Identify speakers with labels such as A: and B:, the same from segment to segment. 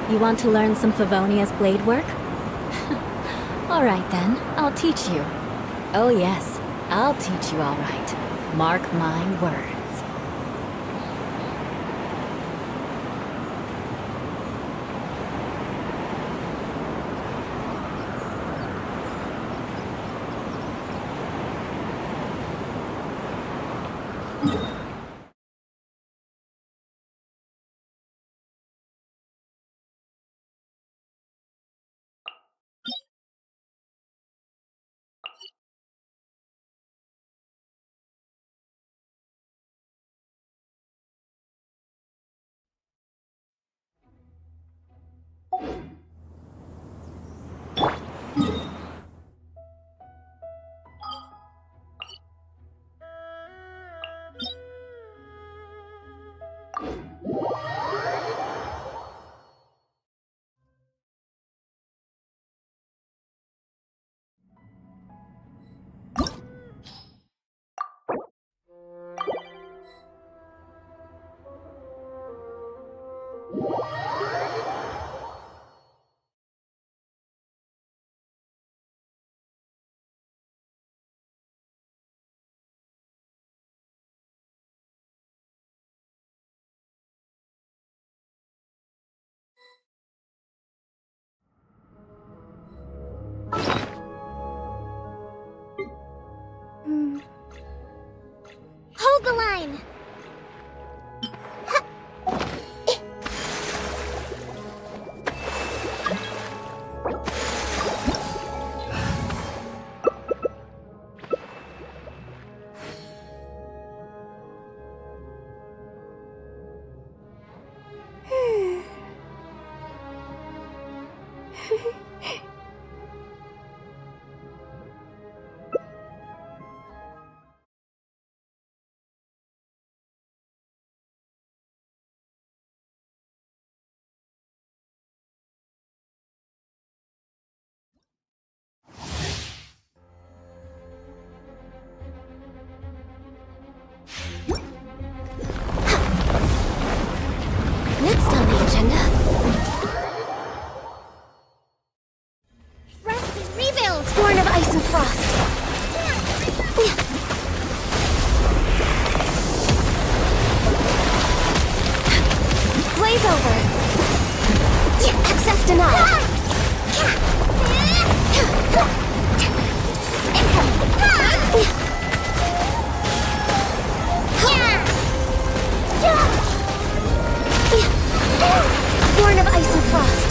A: You want to learn some Favonia's blade work? Alright then, I'll teach you. Oh yes, I'll teach you alright. Mark my words.
B: Hold the line! Next on the agenda... Rest and rebuild! Born of ice and frost! Blaze over! Access denied! Born of ice and frost.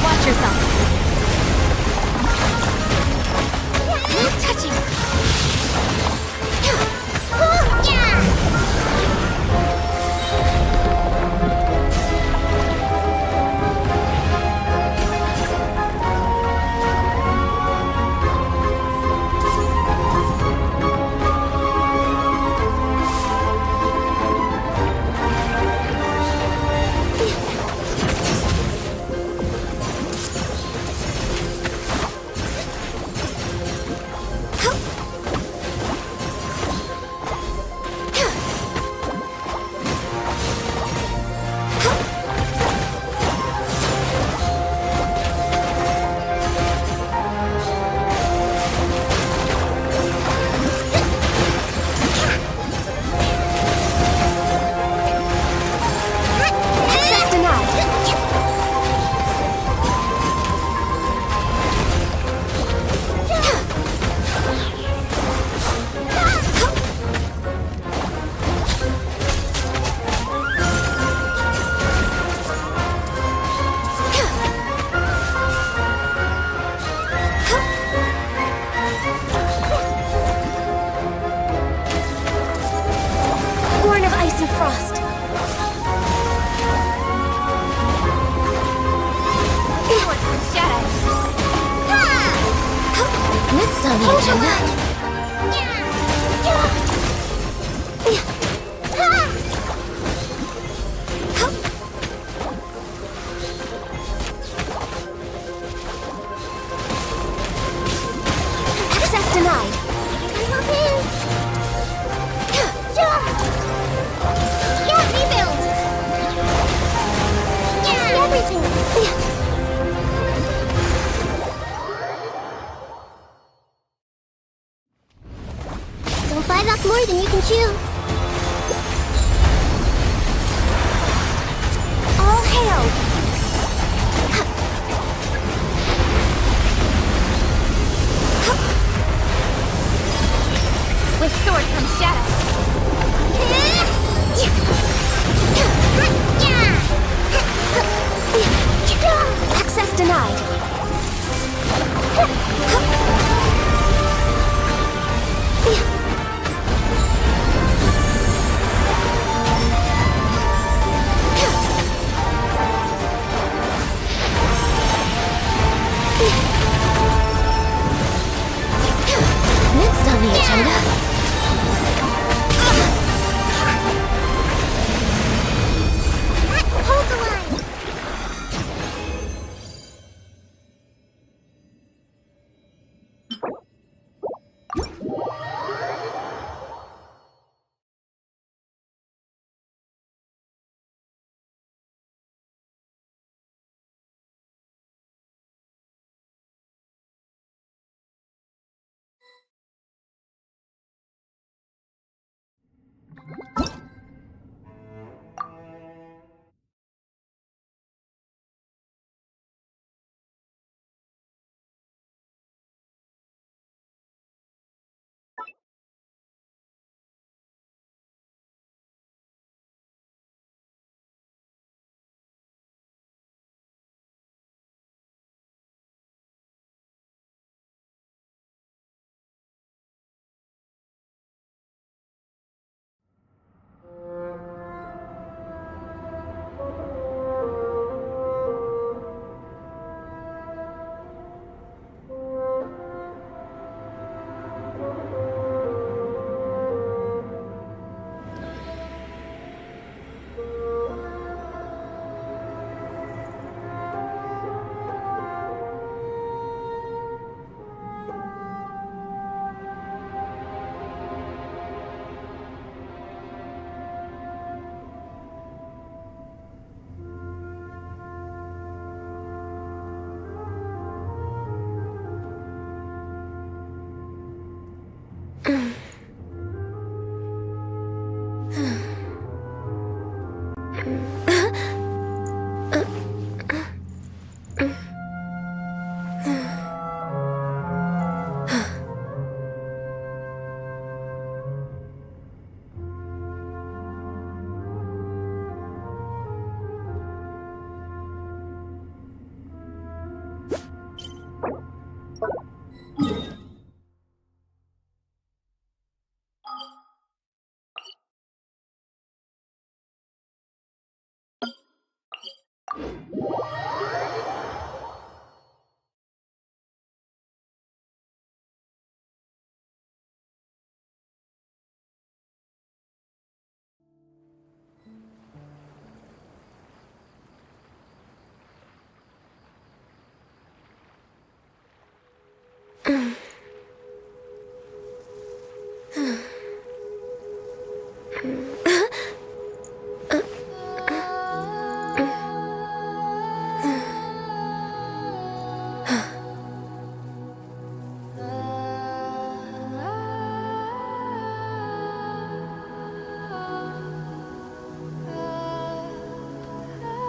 A: Watch yourself.
B: No touching.
A: on the agenda.
B: Access denied. talk more than you can chew. All hail! With sword comes shadow. Access denied. Next on the agenda. Hold the line.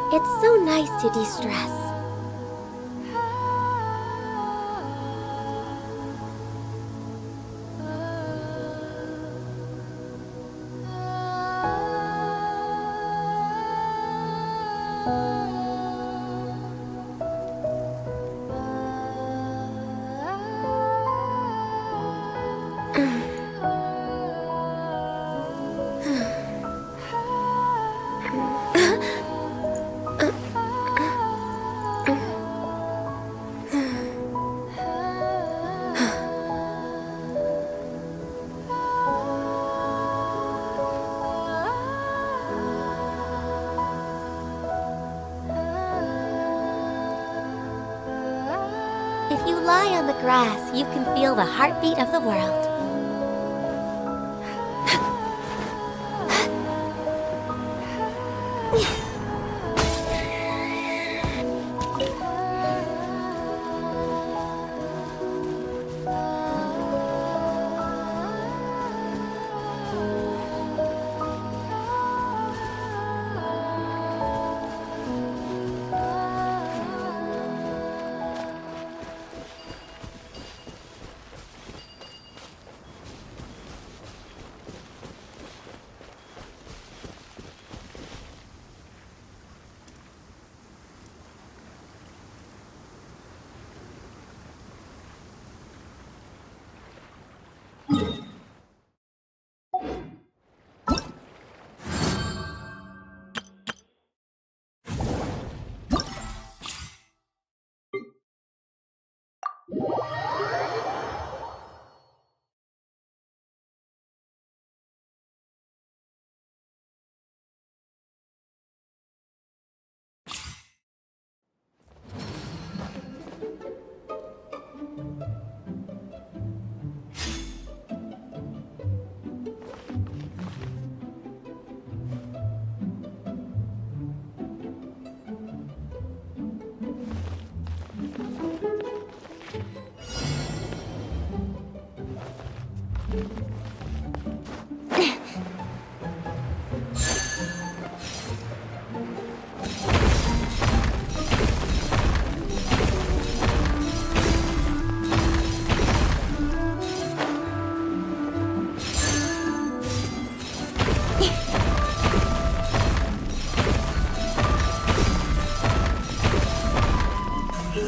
B: It's so nice to de-stress. If you lie on the grass, you can feel the heartbeat of the world.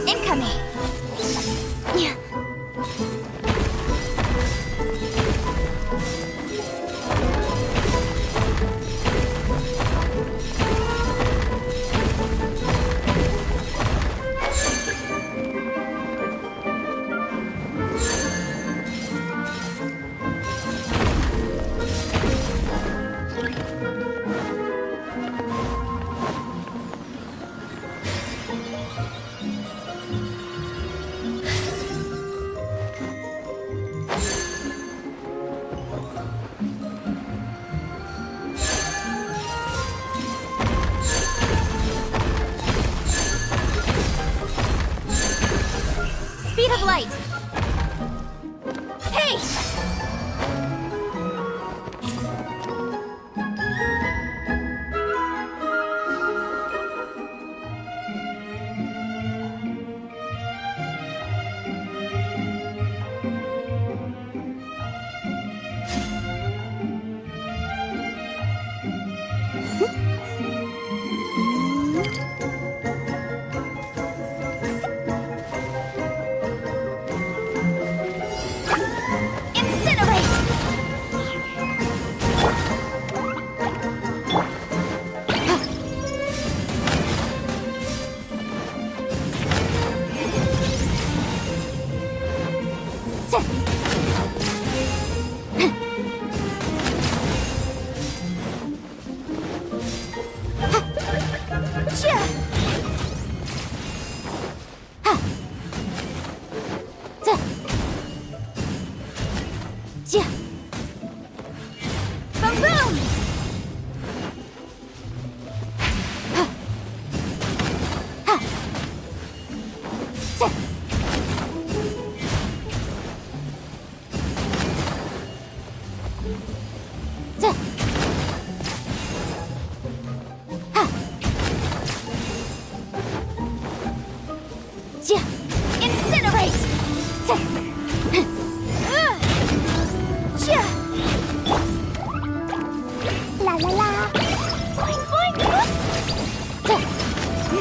B: Incoming! Yeah. Speed of light! Hey! Boom boom! Incinerate! La la la! Boing boing!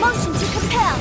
B: Motion to compel!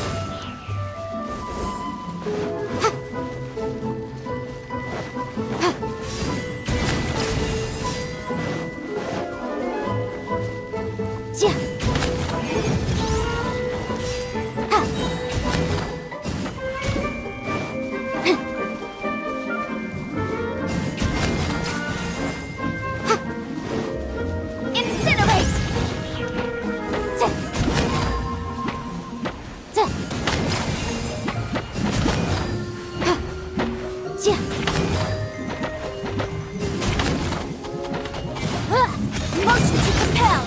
B: Motion to compel!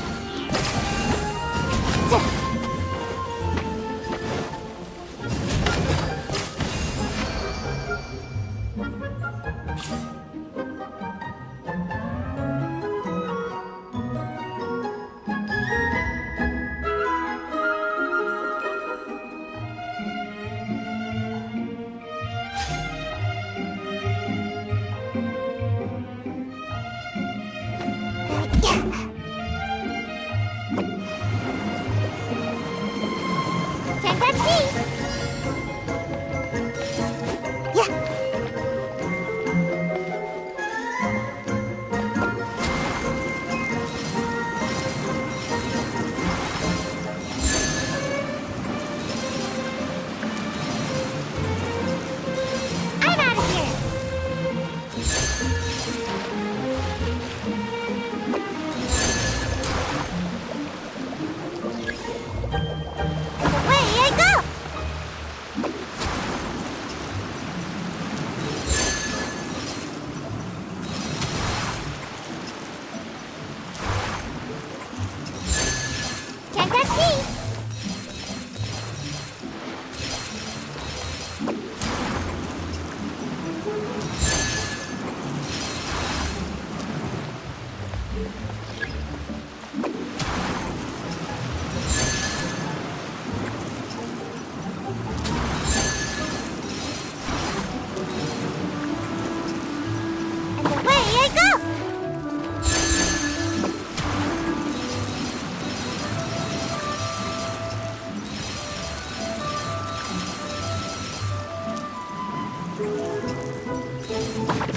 B: Step.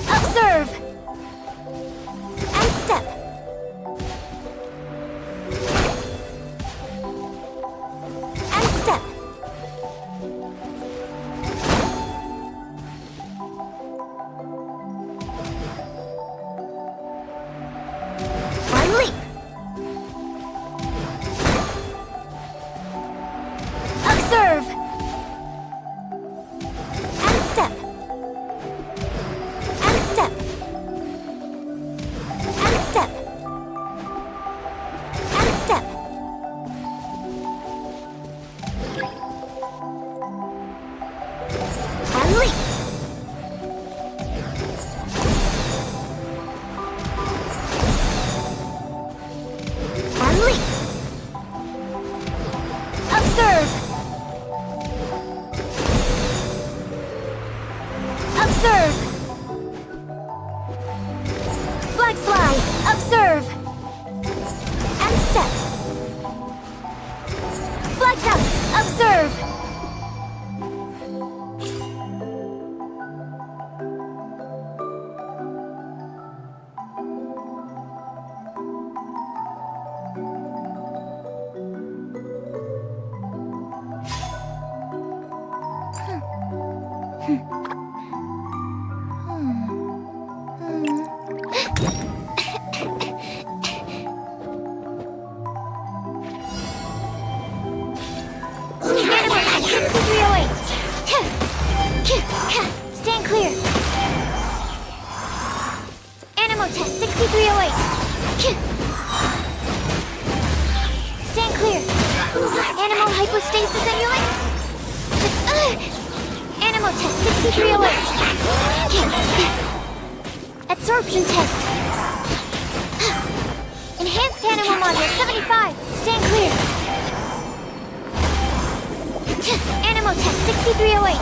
B: Observe. And step. And step. And leap. Observe. And step. And step. And step. And step. And leap. And leap. Observe. Observe. Flag fly. Observe. And step. Flags out. Observe. Animal test 6308. Stand clear. Animal test 6308. Stand clear. Animal hypostasis amulet. Animal test 6308. Absorption test. Enhanced animal module 75. Stand clear. Animal test 6308.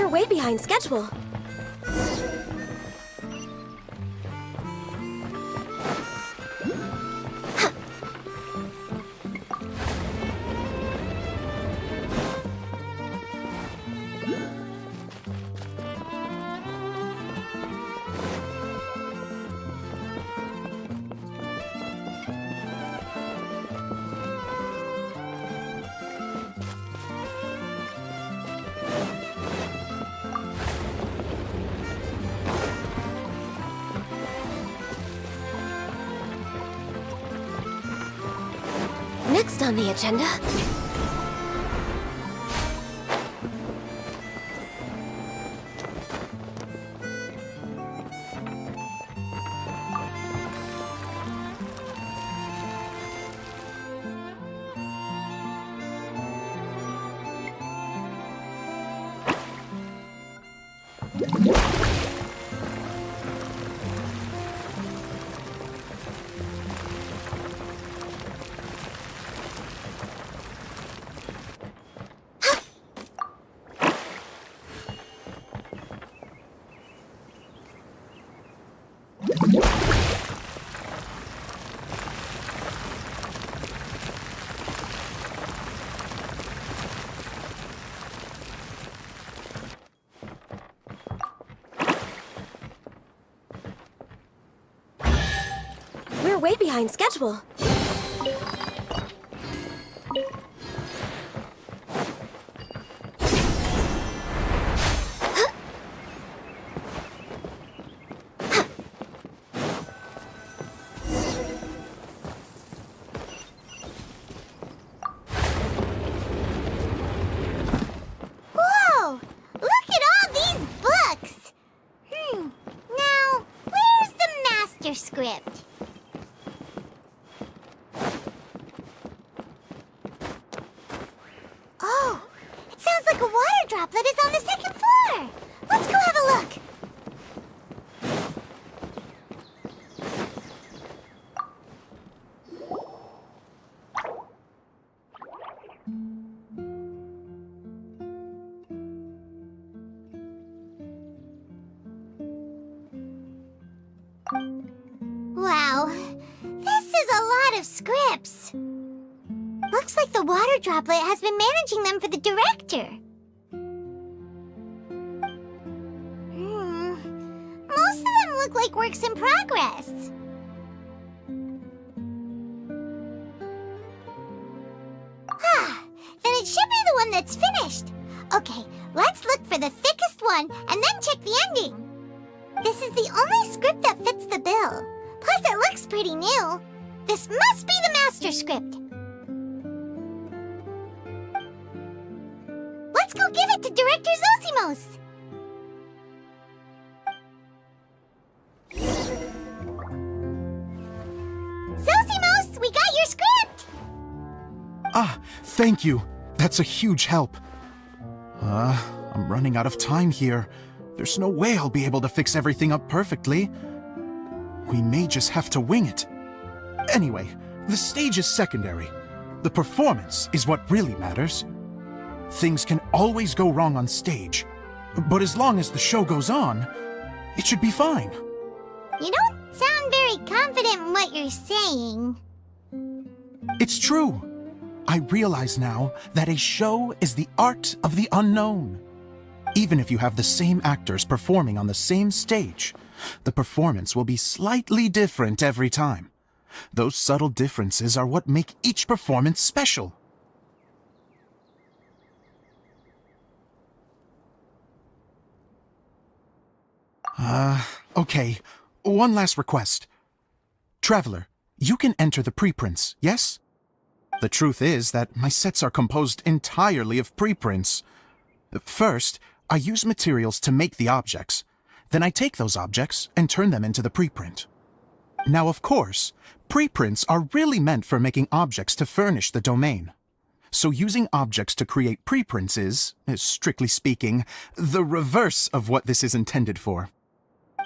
B: We're way behind schedule. Next on the agenda... We're way behind schedule.
C: Whoa! Look at all these books! Now, where's the master script? Oh, it sounds like a water droplet is on the second floor! Let's go have a look! Wow, this is a lot of scripts. Looks like the water droplet has been managing them for the director. Most of them look like works in progress. Then it should be the one that's finished. Okay, let's look for the thickest one and then check the ending. This is the only script that fits the bill. Plus, it looks pretty new. This must be the master script. Let's go give it to Director Zosimos. Zosimos, we got your script!
D: Ah, thank you. That's a huge help. I'm running out of time here. There's no way I'll be able to fix everything up perfectly. We may just have to wing it. Anyway, the stage is secondary. The performance is what really matters. Things can always go wrong on stage, but as long as the show goes on, it should be fine.
C: You don't sound very confident in what you're saying.
D: It's true. I realize now that a show is the art of the unknown. Even if you have the same actors performing on the same stage, the performance will be slightly different every time. Those subtle differences are what make each performance special. Okay. One last request. Traveler, you can enter the preprints, yes? The truth is that my sets are composed entirely of preprints. First, I use materials to make the objects. Then I take those objects and turn them into the preprint. Now, of course, preprints are really meant for making objects to furnish the domain. So using objects to create preprints is, strictly speaking, the reverse of what this is intended for.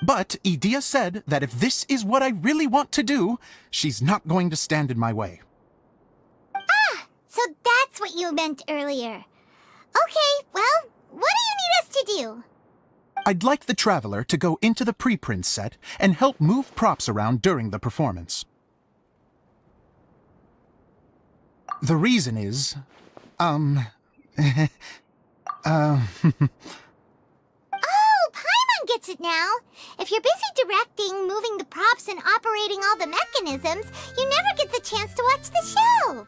D: But Edea said that if this is what I really want to do, she's not going to stand in my way.
C: So that's what you meant earlier. Okay, well, what do you need us to you?
D: I'd like the Traveler to go into the preprint set and help move props around during the performance. The reason is,
C: Oh, Paimon gets it now. If you're busy directing, moving the props, and operating all the mechanisms, you never get the chance to watch the show.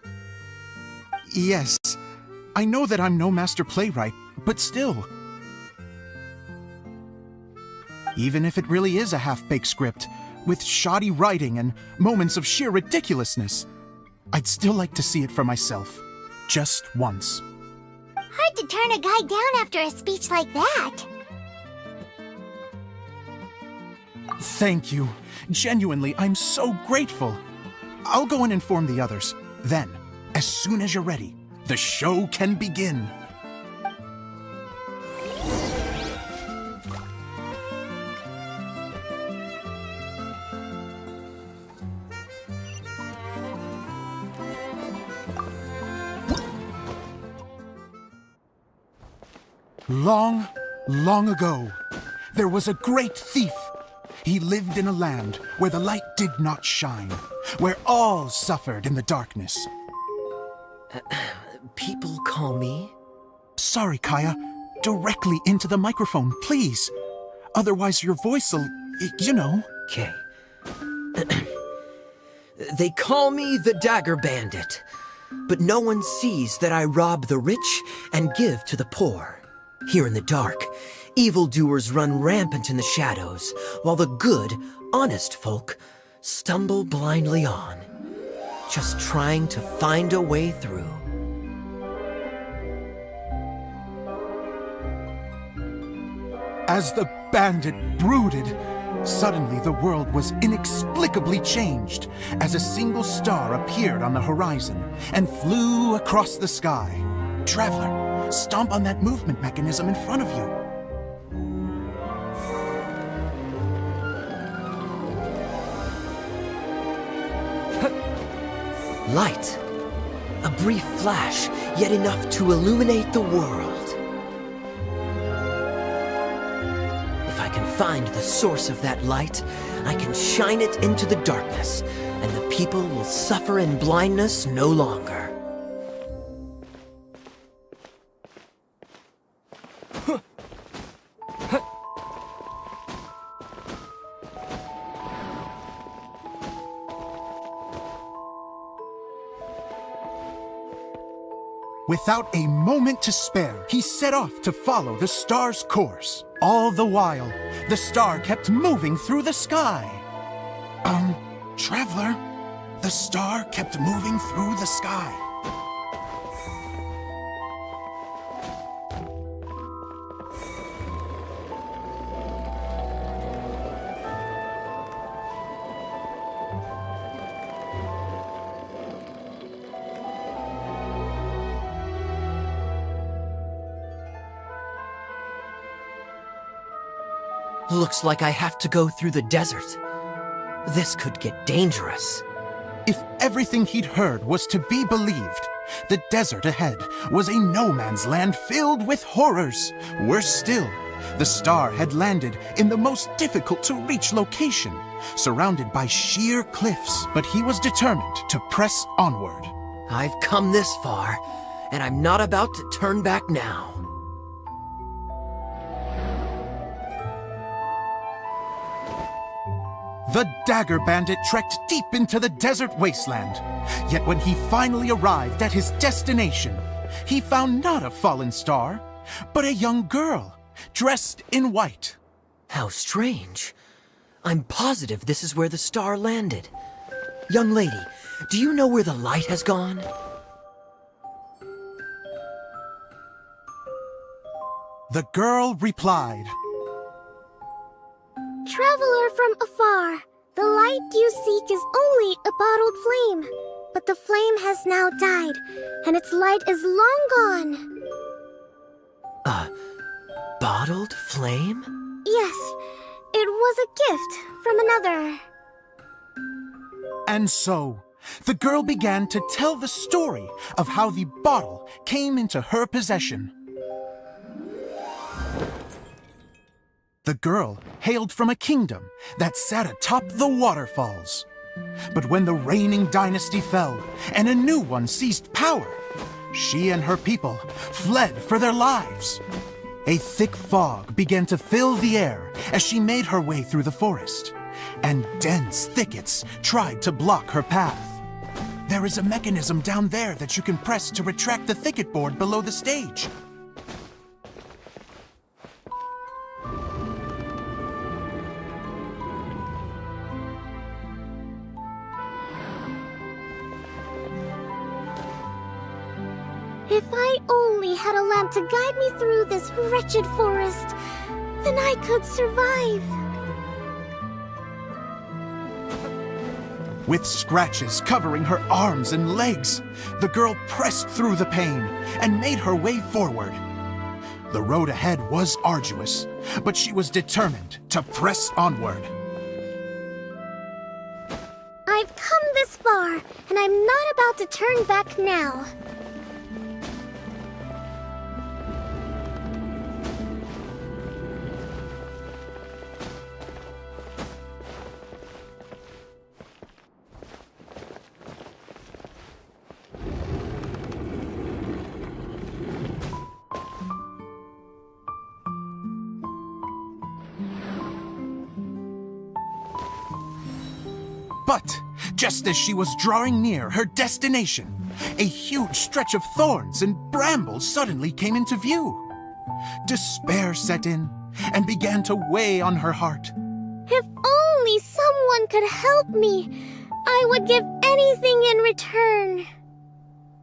D: yes, I know that I'm no master playwright, but still. Even if it really is a half-baked script, with shoddy writing and moments of sheer ridiculousness, I'd still like to see it for myself. Just once.
C: Hard to turn a guy down after a speech like that.
D: Thank you. Genuinely, I'm so grateful. I'll go and inform the others. Then, as soon as you're ready, the show can begin. Long, long ago, there was a great thief. He lived in a land where the light did not shine, where all suffered in the darkness.
E: People call me?
D: Sorry, Kaya. Directly into the microphone, please. Otherwise your voice'll, you know.
E: Okay. They call me the Dagger Bandit, but no one sees that I rob the rich and give to the poor. Here in the dark, evildoers run rampant in the shadows, while the good, honest folk stumble blindly on, just trying to find a way through.
D: As the bandit brooded, suddenly the world was inexplicably changed as a single star appeared on the horizon and flew across the sky. Traveler, stomp on that movement mechanism in front of you.
E: Light. A brief flash, yet enough to illuminate the world. If I can find the source of that light, I can shine it into the darkness, and the people will suffer in blindness no longer.
D: Without a moment to spare, he set off to follow the star's course. All the while, the star kept moving through the sky. Traveler, the star kept moving through the sky.
E: Looks like I have to go through the desert. This could get dangerous.
D: If everything he'd heard was to be believed, the desert ahead was a no-man's land filled with horrors. Worse still, the star had landed in the most difficult-to-reach location, surrounded by sheer cliffs. But he was determined to press onward.
E: I've come this far, and I'm not about to turn back now.
D: The Dagger Bandit trekked deep into the desert wasteland. Yet when he finally arrived at his destination, he found not a fallen star, but a young girl, dressed in white.
E: How strange. I'm positive this is where the star landed. Young lady, do you know where the light has gone?
D: The girl replied,
F: Traveler from afar, the light you seek is only a bottled flame. But the flame has now died, and its light is long gone.
E: A bottled flame?
F: Yes, it was a gift from another.
D: And so, the girl began to tell the story of how the bottle came into her possession. The girl hailed from a kingdom that sat atop the waterfalls. But when the reigning dynasty fell and a new one seized power, she and her people fled for their lives. A thick fog began to fill the air as she made her way through the forest, and dense thickets tried to block her path. There is a mechanism down there that you can press to retract the thicket board below the stage.
F: If I only had a lamp to guide me through this wretched forest, then I could survive.
D: With scratches covering her arms and legs, the girl pressed through the pain and made her way forward. The road ahead was arduous, but she was determined to press onward.
F: I've come this far, and I'm not about to turn back now.
D: But just as she was drawing near her destination, a huge stretch of thorns and brambles suddenly came into view. Despair set in and began to weigh on her heart.
F: If only someone could help me, I would give anything in return.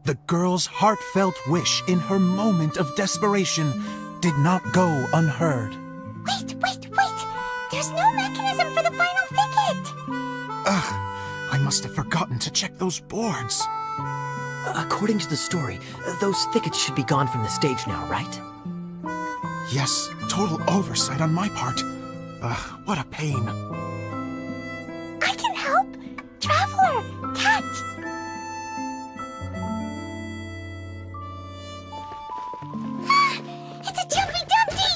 D: The girl's heartfelt wish in her moment of desperation did not go unheard.
C: Wait! There's no mechanism for the final thicket!
D: Ugh, I must have forgotten to check those boards.
E: According to the story, those thickets should be gone from the stage now, right?
D: Yes, total oversight on my part. Ugh, what a pain.
C: I can help! Traveler, catch! It's a Jumpy Dumpty!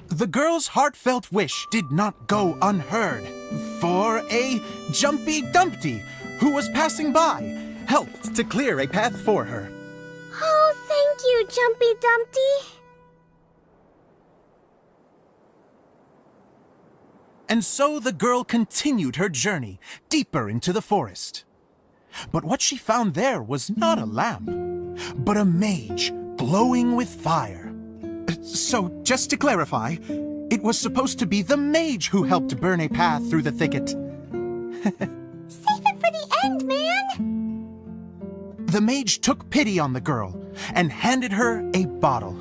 D: The girl's heartfelt wish did not go unheard, for a Jumpy Dumpty, who was passing by, helped to clear a path for her.
F: Oh, thank you, Jumpy Dumpty.
D: And so the girl continued her journey deeper into the forest. But what she found there was not a lamp, but a mage glowing with fire. So, just to clarify, it was supposed to be the mage who helped burn a path through the thicket.
C: Save it for the end, man!
D: The mage took pity on the girl and handed her a bottle.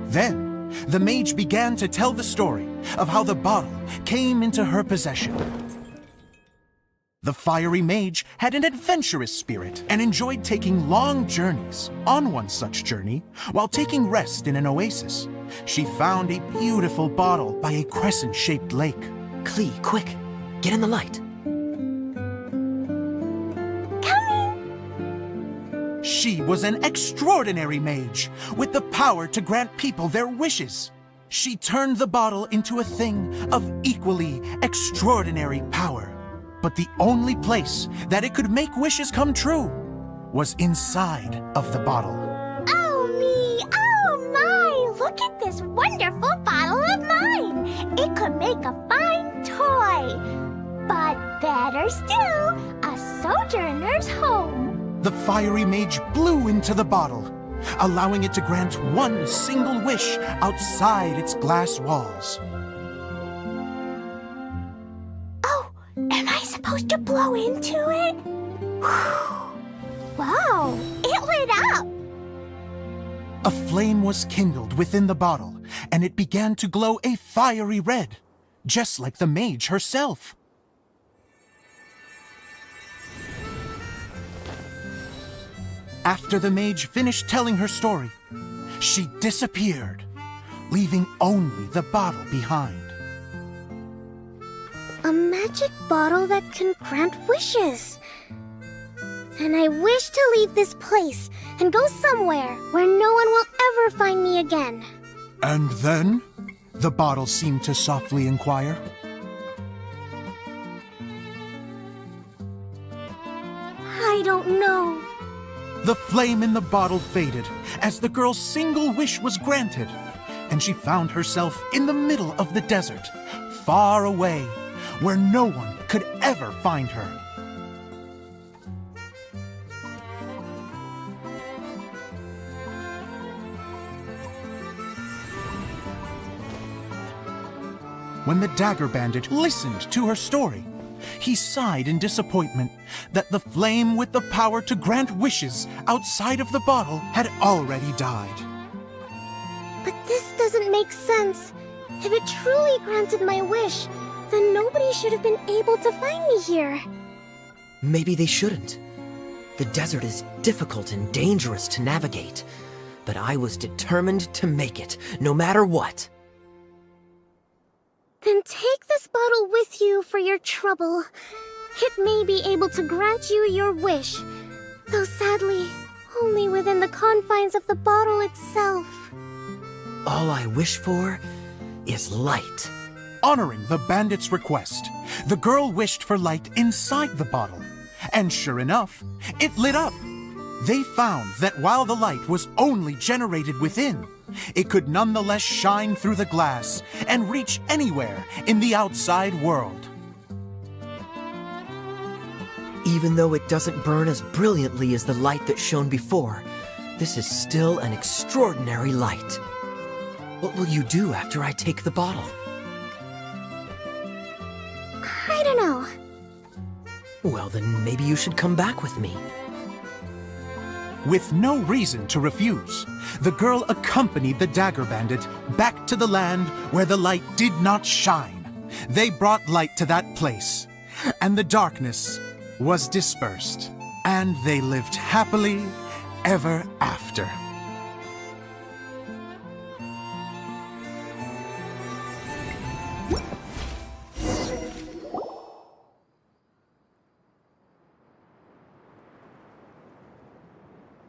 D: Then, the mage began to tell the story of how the bottle came into her possession. The fiery mage had an adventurous spirit and enjoyed taking long journeys. On one such journey, while taking rest in an oasis, she found a beautiful bottle by a crescent-shaped lake.
E: Klee, quick! Get in the light!
D: She was an extraordinary mage, with the power to grant people their wishes. She turned the bottle into a thing of equally extraordinary power. But the only place that it could make wishes come true was inside of the bottle.
C: Oh me! Oh my! Look at this wonderful bottle of mine! It could make a fine toy! But better still, a sojourner's home!
D: The fiery mage blew into the bottle, allowing it to grant one single wish outside its glass walls.
C: Am I supposed to blow into it? Wow, it lit up!
D: A flame was kindled within the bottle, and it began to glow a fiery red, just like the mage herself. After the mage finished telling her story, she disappeared, leaving only the bottle behind.
F: A magic bottle that can grant wishes. And I wish to leave this place and go somewhere where no one will ever find me again.
D: And then? The bottle seemed to softly inquire.
F: I don't know.
D: The flame in the bottle faded as the girl's single wish was granted, and she found herself in the middle of the desert, far away, where no one could ever find her. When the Dagger Bandit listened to her story, he sighed in disappointment that the flame with the power to grant wishes outside of the bottle had already died.
F: But this doesn't make sense. If it truly granted my wish, then nobody should have been able to find me here.
E: Maybe they shouldn't. The desert is difficult and dangerous to navigate, but I was determined to make it, no matter what.
F: Then take this bottle with you for your trouble. It may be able to grant you your wish, though sadly, only within the confines of the bottle itself.
E: All I wish for is light.
D: Honoring the bandit's request, the girl wished for light inside the bottle, and sure enough, it lit up. They found that while the light was only generated within, it could nonetheless shine through the glass and reach anywhere in the outside world.
E: Even though it doesn't burn as brilliantly as the light that shone before, this is still an extraordinary light. What will you do after I take the bottle?
F: I don't know.
E: Well, then maybe you should come back with me.
D: With no reason to refuse, the girl accompanied the Dagger Bandit back to the land where the light did not shine. They brought light to that place, and the darkness was dispersed, and they lived happily ever after.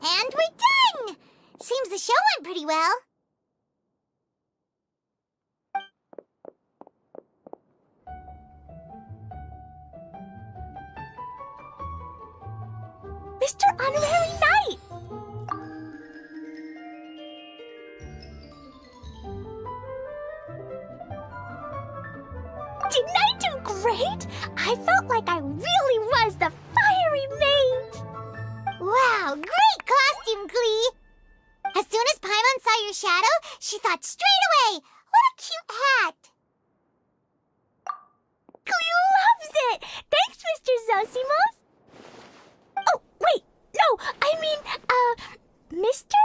C: And we're done! Seems the show went pretty well.
F: Mr. Honorary Knight! Didn't I do great? I felt like I really was the fiery mage!
C: Wow, great costume, Klee! As soon as Paimon saw your shadow, she thought straight away, what a cute hat!
F: Klee loves it! Thanks, Mr. Zosimos! Oh, wait! No, I mean, Mr.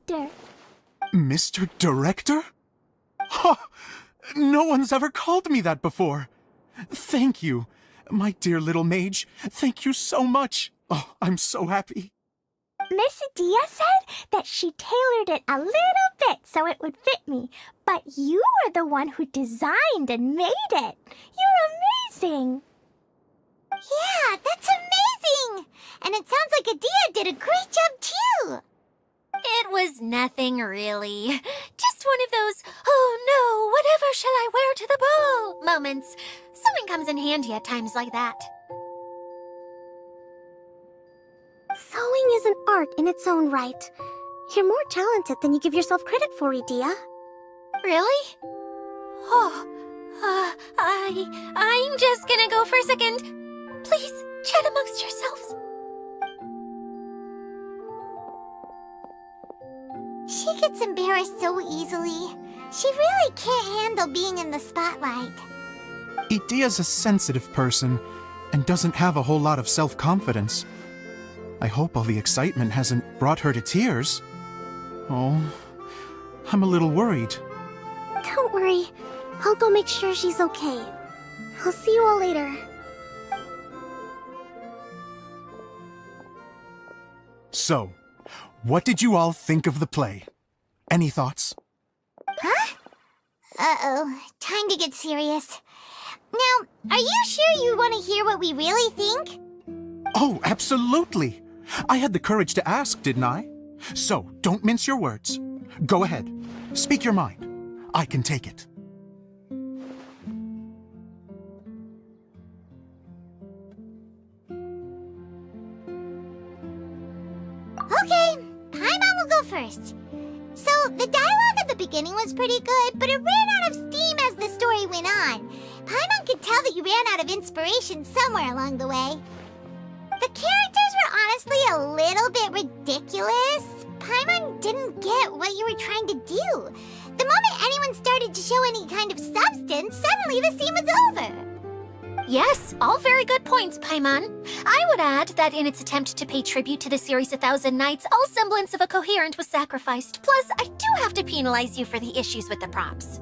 F: Director.
D: Mr. Director? Ha! No one's ever called me that before. Thank you, my dear little mage. Thank you so much. Oh, I'm so happy.
F: Miss Adia said that she tailored it a little bit so it would fit me, but you were the one who designed and made it. You're amazing.
C: Yeah, that's amazing! And it sounds like Adia did a great job too!
B: It was nothing really. Just one of those, oh no, whatever shall I wear to the ball moments. Sewing comes in handy at times like that.
F: Sewing is an art in its own right. You're more talented than you give yourself credit for, Adia.
B: Really? Oh, I'm just gonna go for a second. Please, chat amongst yourselves.
C: She gets embarrassed so easily. She really can't handle being in the spotlight.
D: Adia's a sensitive person and doesn't have a whole lot of self-confidence. I hope all the excitement hasn't brought her to tears. Oh, I'm a little worried.
F: Don't worry. I'll go make sure she's okay. I'll see you all later.
D: So, what did you all think of the play? Any thoughts?
C: Huh? Uh-oh, time to get serious. Now, are you sure you want to hear what we really think?
D: Oh, absolutely! I had the courage to ask, didn't I? So, don't mince your words. Go ahead. Speak your mind. I can take it.
C: Okay, Paimon will go first. So, the dialogue at the beginning was pretty good, but it ran out of steam as the story went on. Paimon could tell that you ran out of inspiration somewhere along the way. The characters were honestly a little bit ridiculous. Paimon didn't get what you were trying to do. The moment anyone started to show any kind of substance, suddenly the scene was over.
B: Yes, all very good points, Paimon. I would add that in its attempt to pay tribute to the series 1,000 Nights, all semblance of a coherent was sacrificed. Plus, I do have to penalize you for the issues with the props.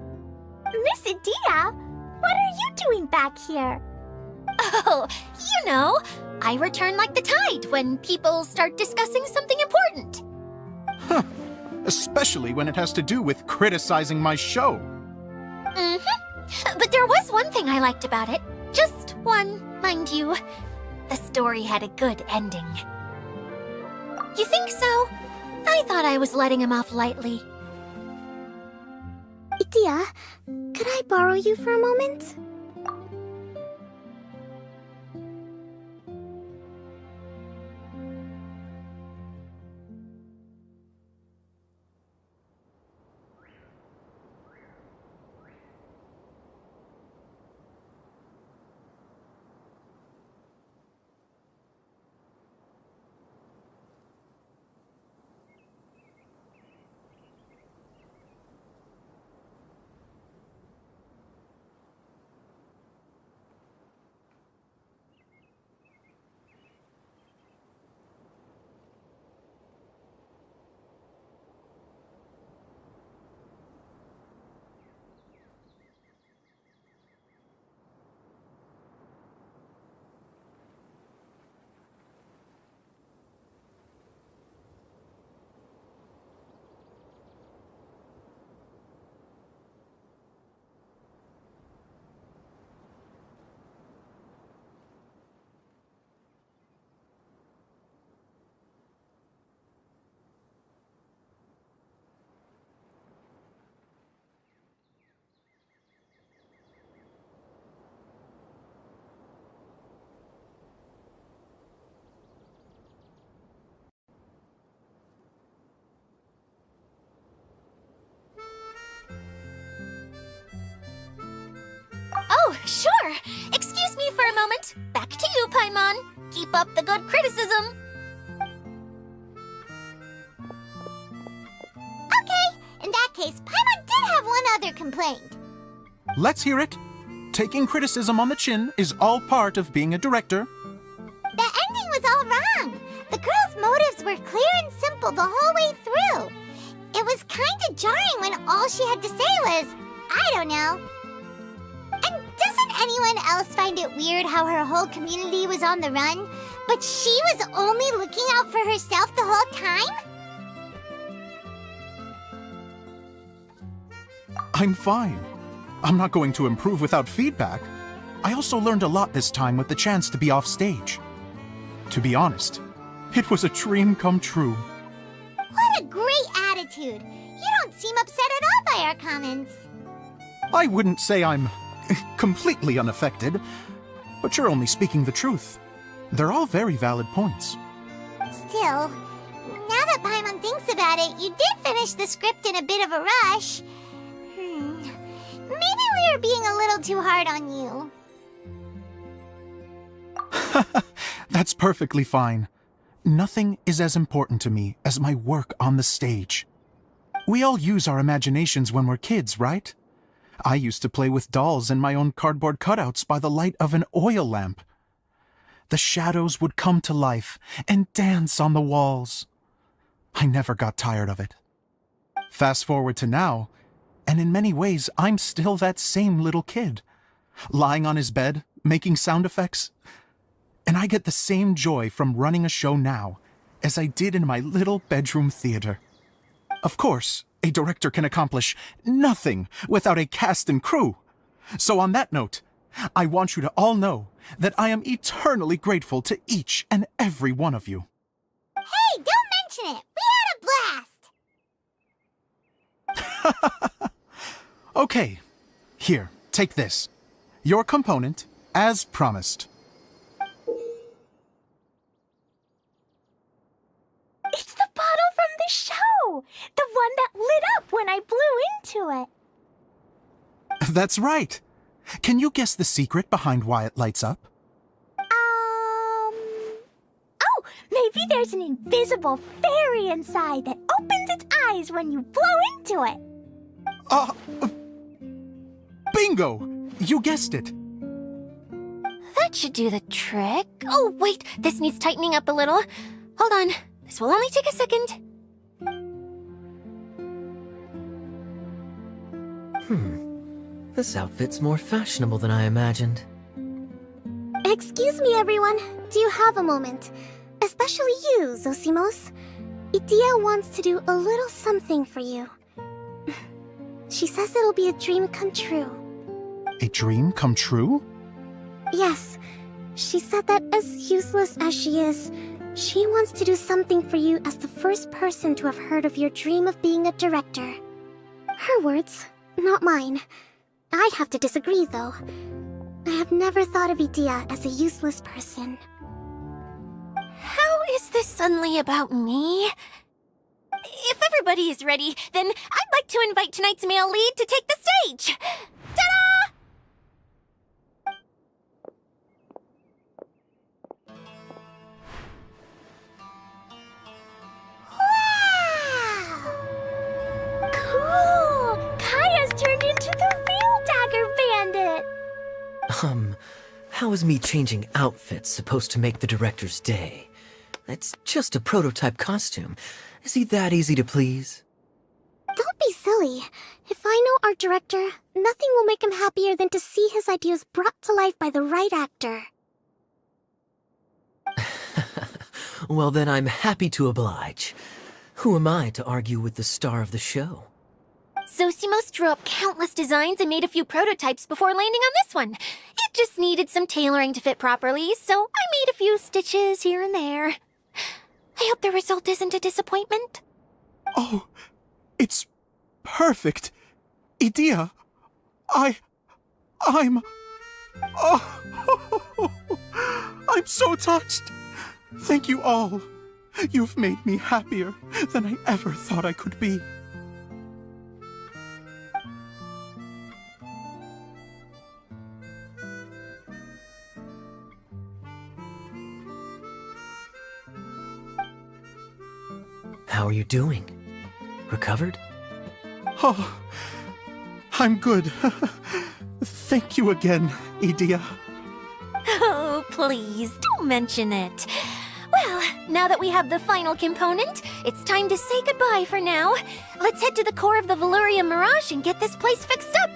F: Miss Adia, what are you doing back here?
B: Oh, you know, I return like the tide when people start discussing something important.
D: Huh. Especially when it has to do with criticizing my show.
B: Mm-hmm. But there was one thing I liked about it. Just one, mind you. The story had a good ending. You think so? I thought I was letting him off lightly.
F: Adia, could I borrow you for a moment?
B: Oh, sure. Excuse me for a moment. Back to you, Paimon. Keep up the good criticism.
C: Okay, in that case, Paimon did have one other complaint.
D: Let's hear it. Taking criticism on the chin is all part of being a director.
C: The ending was all wrong. The girl's motives were clear and simple the whole way through. It was kinda jarring when all she had to say was, I don't know. And doesn't anyone else find it weird how her whole community was on the run, but she was only looking out for herself the whole time?
D: I'm fine. I'm not going to improve without feedback. I also learned a lot this time with the chance to be off stage. To be honest, it was a dream come true.
C: What a great attitude. You don't seem upset at all by our comments.
D: I wouldn't say I'm completely unaffected, but you're only speaking the truth. They're all very valid points.
C: Still, now that Paimon thinks about it, you did finish the script in a bit of a rush. Maybe we were being a little too hard on you.
D: That's perfectly fine. Nothing is as important to me as my work on the stage. We all use our imaginations when we're kids, right? I used to play with dolls and my own cardboard cutouts by the light of an oil lamp. The shadows would come to life and dance on the walls. I never got tired of it. Fast forward to now, and in many ways, I'm still that same little kid, lying on his bed, making sound effects. And I get the same joy from running a show now as I did in my little bedroom theater. Of course, a director can accomplish nothing without a cast and crew. So on that note, I want you to all know that I am eternally grateful to each and every one of you. Okay, here, take this. Your component, as promised.
F: It's the bottle from the show! The one that lit up when I blew into it.
D: That's right. Can you guess the secret behind why it lights up?
F: Oh, maybe there's an invisible fairy inside that opens its eyes when you blow into it.
D: Bingo! You guessed it.
B: That should do the trick. Oh, wait, this needs tightening up a little. Hold on, this will only take a second.
E: This outfit's more fashionable than I imagined.
F: Excuse me, everyone. Do you have a moment? Especially you, Zosimos. Itia wants to do a little something for you. She says it'll be a dream come true.
D: A dream come true?
F: Yes. She said that as useless as she is, she wants to do something for you as the first person to have heard of your dream of being a director. Her words, not mine. I'd have to disagree, though. I have never thought of Itia as a useless person.
B: How is this suddenly about me? If everybody is ready, then I'd like to invite tonight's male lead to take the stage. Ta-da!
F: Cool! Kaya's turned into the real Dagger Bandit!
E: How is me changing outfits supposed to make the director's day? It's just a prototype costume. Is he that easy to please?
F: Don't be silly. If I know our director, nothing will make him happier than to see his ideas brought to life by the right actor.
E: Well, then I'm happy to oblige. Who am I to argue with the star of the show?
B: Zosimos drew up countless designs and made a few prototypes before landing on this one. It just needed some tailoring to fit properly, so I made a few stitches here and there. I hope the result isn't a disappointment.
D: Oh, it's perfect. Idia, I'm... Oh, I'm so touched. Thank you all. You've made me happier than I ever thought I could be.
E: How are you doing? Recovered?
D: Oh, I'm good. Thank you again, Idia.
B: Oh, please, don't mention it. Well, now that we have the final component, it's time to say goodbye for now. Let's head to the core of the Valuria Mirage and get this place fixed up.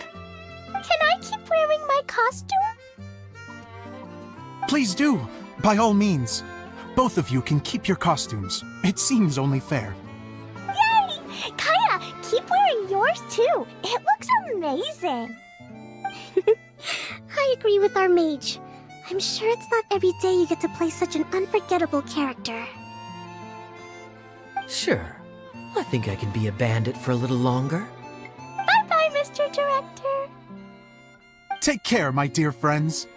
F: Can I keep wearing my costume?
D: Please do, by all means. Both of you can keep your costumes. It seems only fair.
F: Yay! Kaya, keep wearing yours too. It looks amazing. I agree with our mage. I'm sure it's not every day you get to play such an unforgettable character.
E: Sure. I think I can be a bandit for a little longer.
F: Bye-bye, Mr. Director.
D: Take care, my dear friends.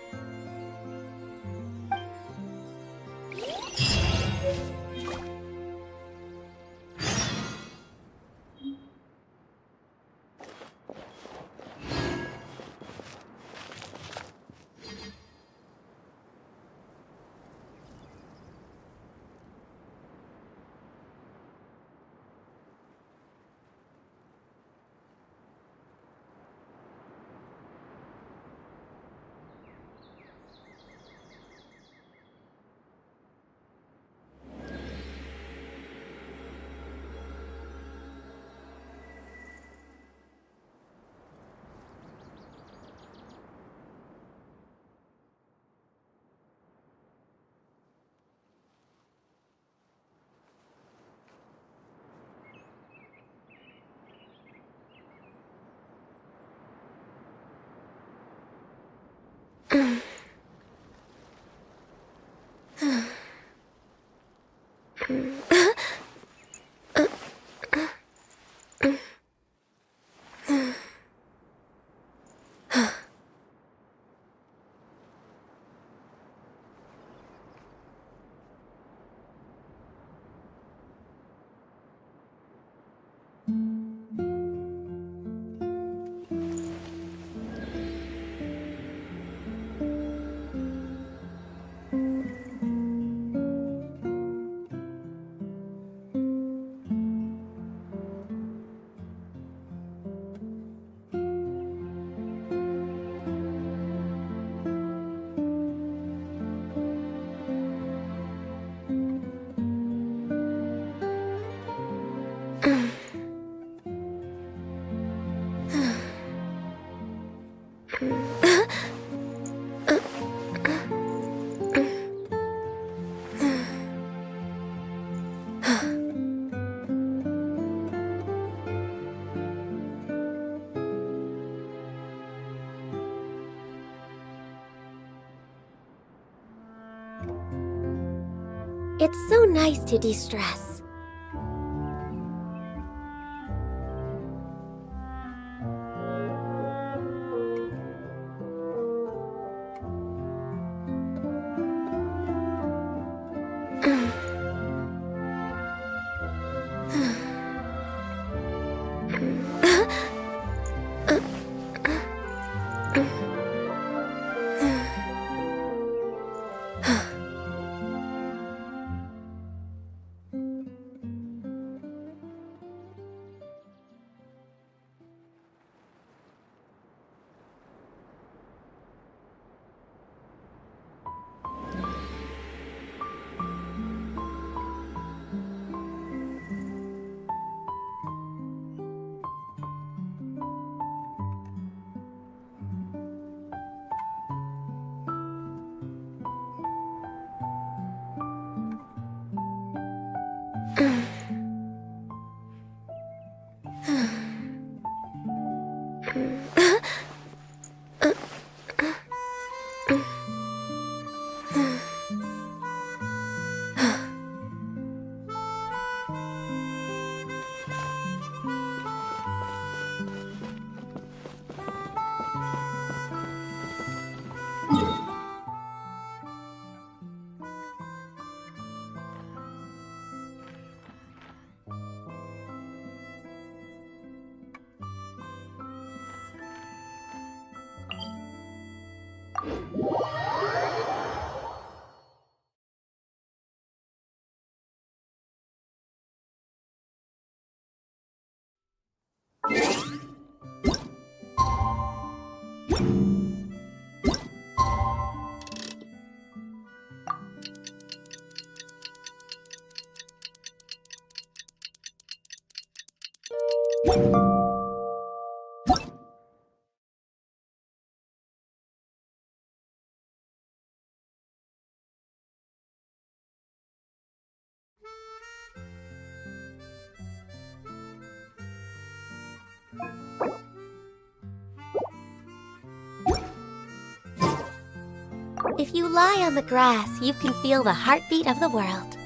F: It's so nice to de-stress.
B: If you lie on the grass, you can feel the heartbeat of the world.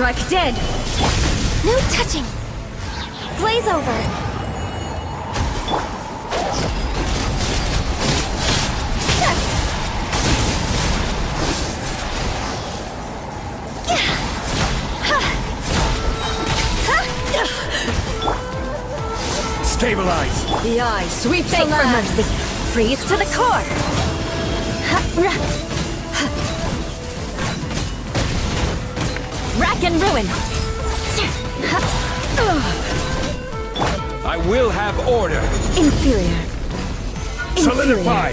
A: Strike dead!
B: No touching!
A: Blaze over!
G: Stabilize!
A: The eye sweeps the land! Mercy. Freeze to the core! Rack and ruin!
G: I will have order!
A: Inferior.
G: Solidify!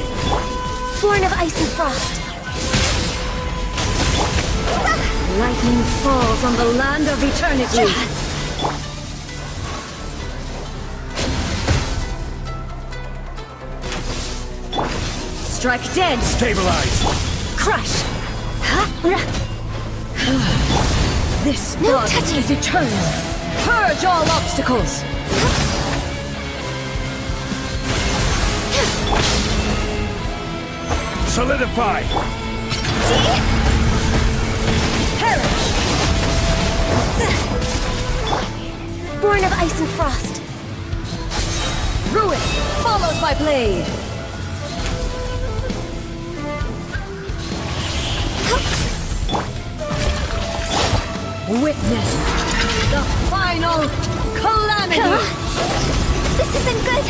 B: Born of ice and frost.
A: Lightning falls on the land of eternity! Strike dead!
G: Stabilize!
A: Crush! This
B: No
A: blood
B: touching.
A: is eternal! Purge all obstacles!
G: Solidify!
A: Perish!
B: Born of ice and frost.
A: Ruin follows my blade! Witness the final calamity!
B: This isn't good.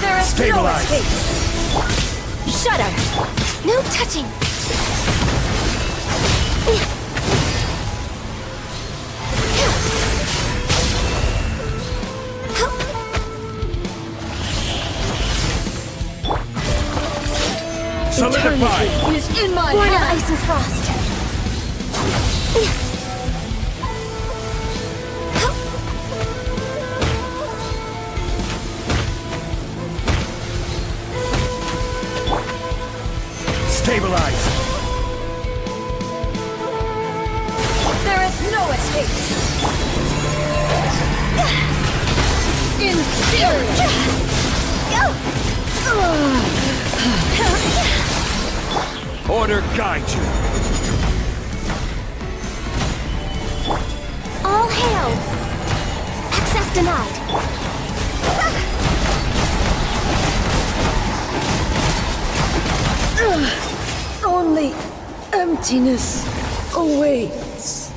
A: There is no
G: Stabilize.
A: escape! Shudder!
B: No touching.
G: Solidify!
A: Eternity is in my
B: Born of
A: hand!
B: ice and frost.
G: Stabilize!
A: There is no escape! Inferior!
G: Order guide you!
B: All hail. Access denied.
A: Only emptiness awaits.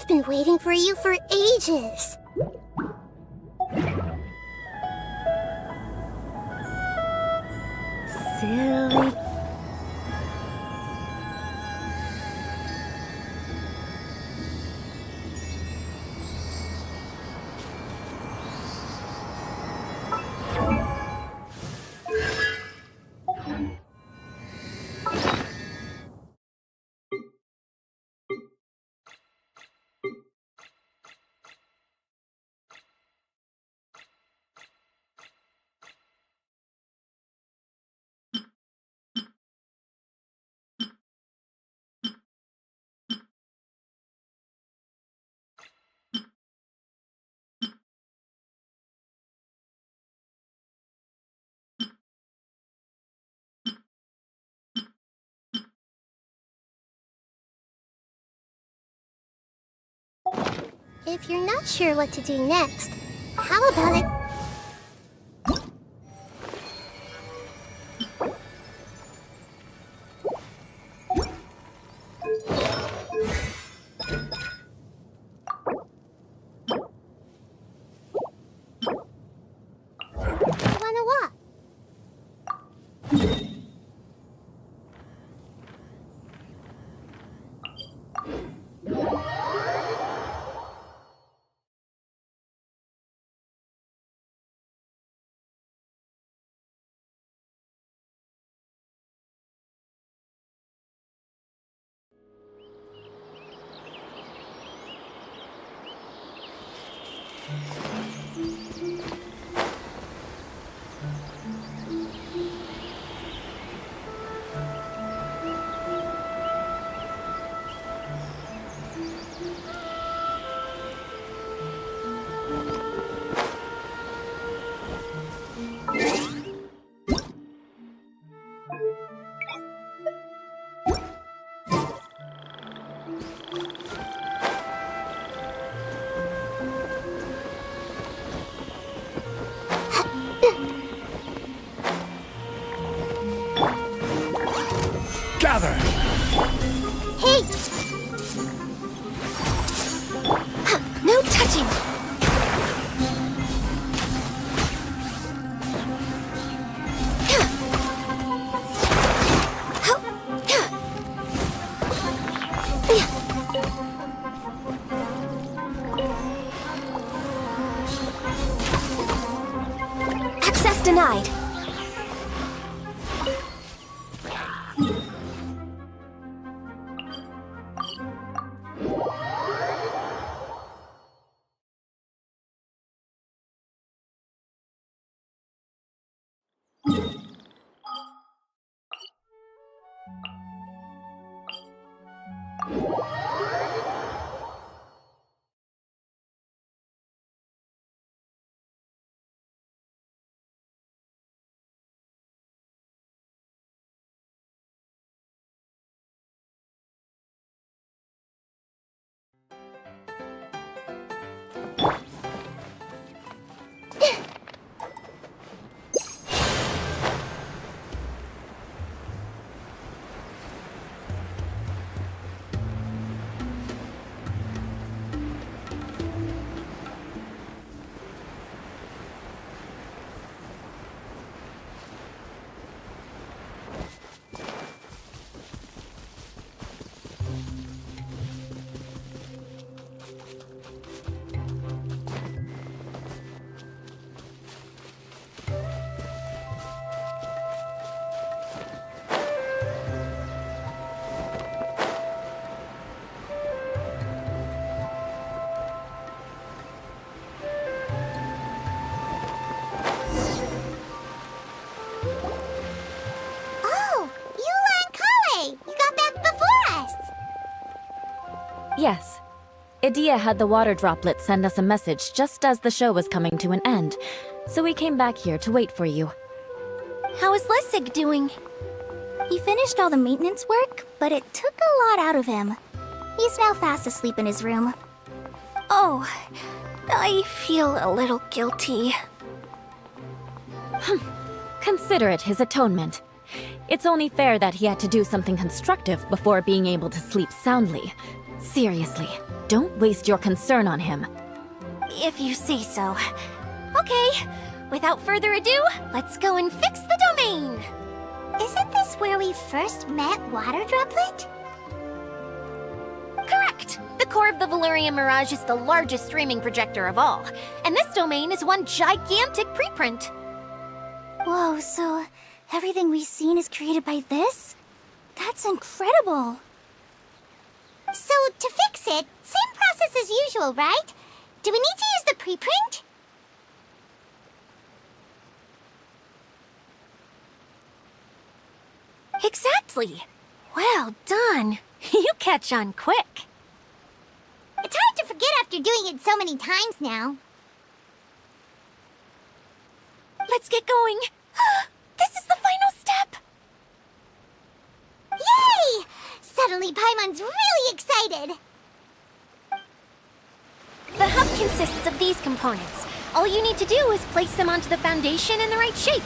C: I've been waiting for you for ages.
A: Silly
C: If you're not sure what to do next, how about it? You wanna walk?
G: Gather!
C: Hey!
B: No touching! Access denied.
C: Oh, Eula and Kale! You got back before us!
A: Yes. Idia had the water droplet send us a message just as the show was coming to an end, so we came back here to wait for you.
B: How is Lessig doing?
F: He finished all the maintenance work, but it took a lot out of him. He's now fast asleep in his room.
B: Oh, I feel a little guilty.
A: Consider it his atonement. It's only fair that he had to do something constructive before being able to sleep soundly. Seriously, don't waste your concern on him.
B: If you say so. Okay, without further ado, let's go and fix the domain!
C: Isn't this where we first met Water Droplet?
B: Correct! The core of the Valyria Mirage is the largest streaming projector of all, and this domain is one gigantic preprint.
F: Whoa, so everything we've seen is created by this? That's incredible!
C: So, to fix it, same process as usual, right? Do we need to use the preprint?
B: Exactly! Well done! You catch on quick.
C: It's hard to forget after doing it so many times now.
B: Let's get going. This is the final step!
C: Yay! Suddenly Paimon's really excited.
B: The consists of these components. All you need to do is place them onto the foundation in the right shape.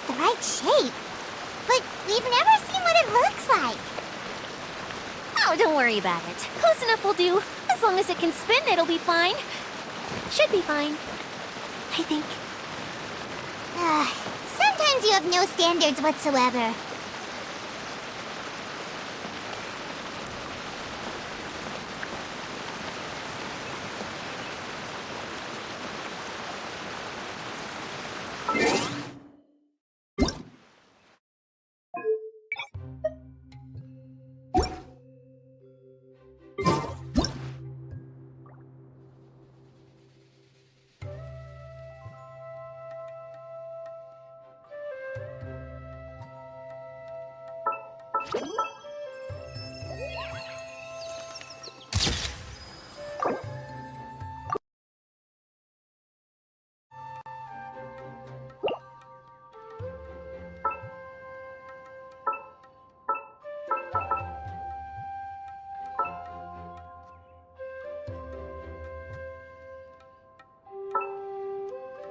C: The right shape? But we've never seen what it looks like.
B: Oh, don't worry about it. Close enough will do. As long as it can spin, it'll be fine. Should be fine. I think.
C: Sometimes you have no standards whatsoever.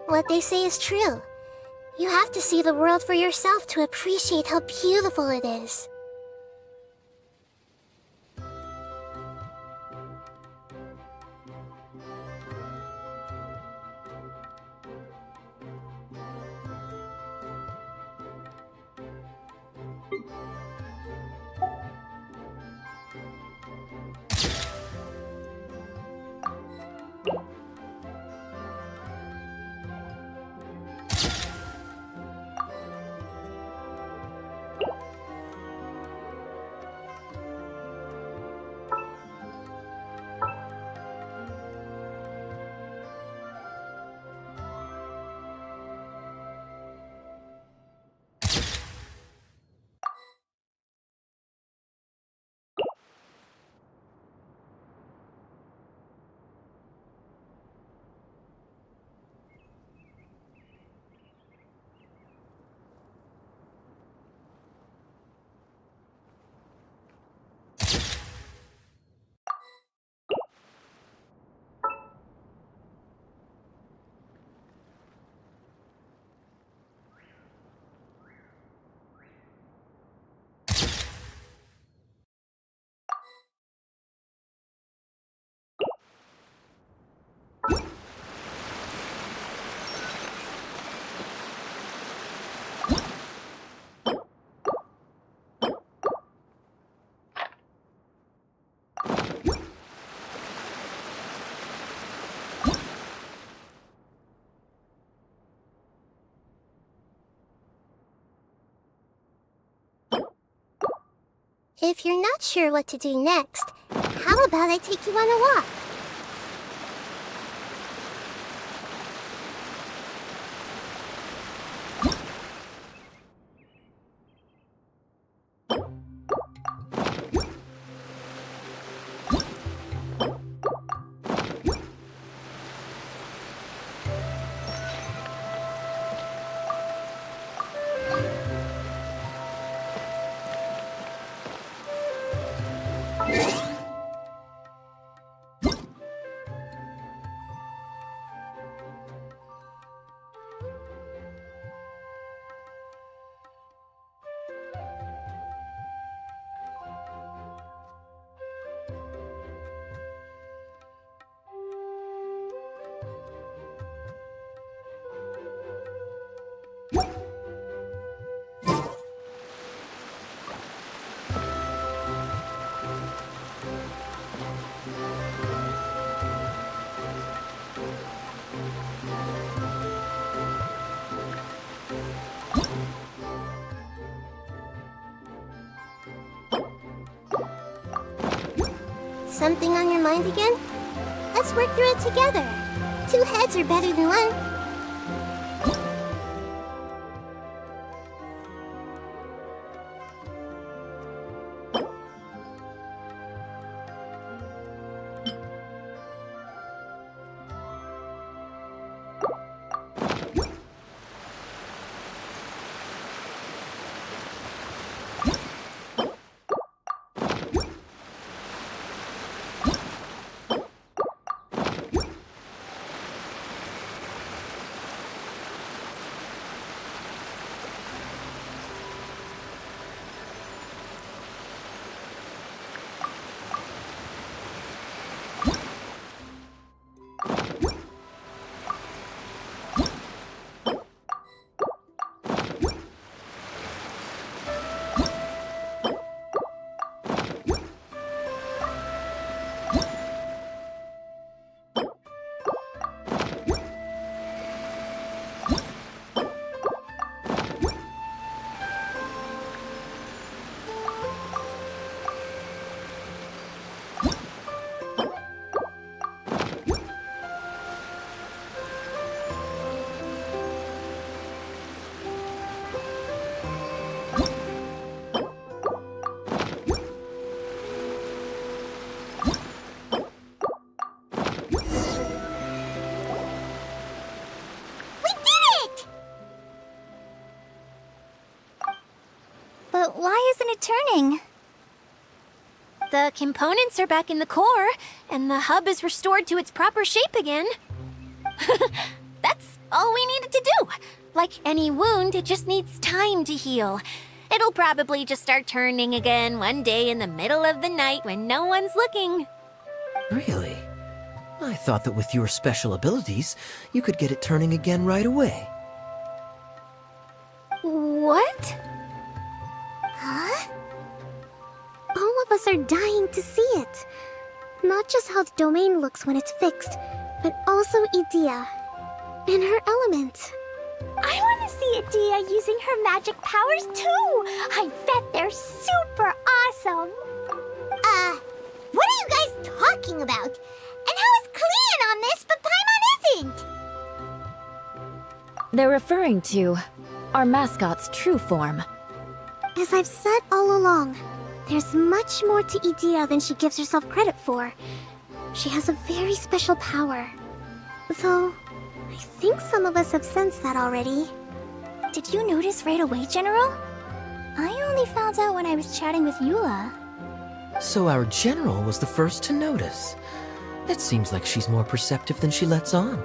F: What they say is true. You have to see the world for yourself to appreciate how beautiful it is. If you're not sure what to do next, how about I take you on a walk? Something on your mind again? Let's work through it together. 2 heads are better than 1.
C: it turning?
B: The components are back in the core, and the hub is restored to its proper shape again. That's all we needed to do. Like any wound, it just needs time to heal. It'll probably just start turning again one day in the middle of the night when no one's looking.
E: Really? I thought that with your special abilities, you could get it turning again right away.
B: What?
C: Huh?
F: All of us are dying to see it. Not just how the domain looks when it's fixed, but also Idea. In her element.
C: I want to see Adia using her magic powers too! I bet they're super awesome! What are you guys talking about? And how is Clean on this, but Paimon isn't?
A: They're referring to our mascot's true form.
F: As I've said all along, there's much more to Idea than she gives herself credit for. She has a very special power. Though, I think some of us have sensed that already.
C: Did you notice right away, General? I only found out when I was chatting with Eula.
E: So our general was the first to notice. It seems like she's more perceptive than she lets on.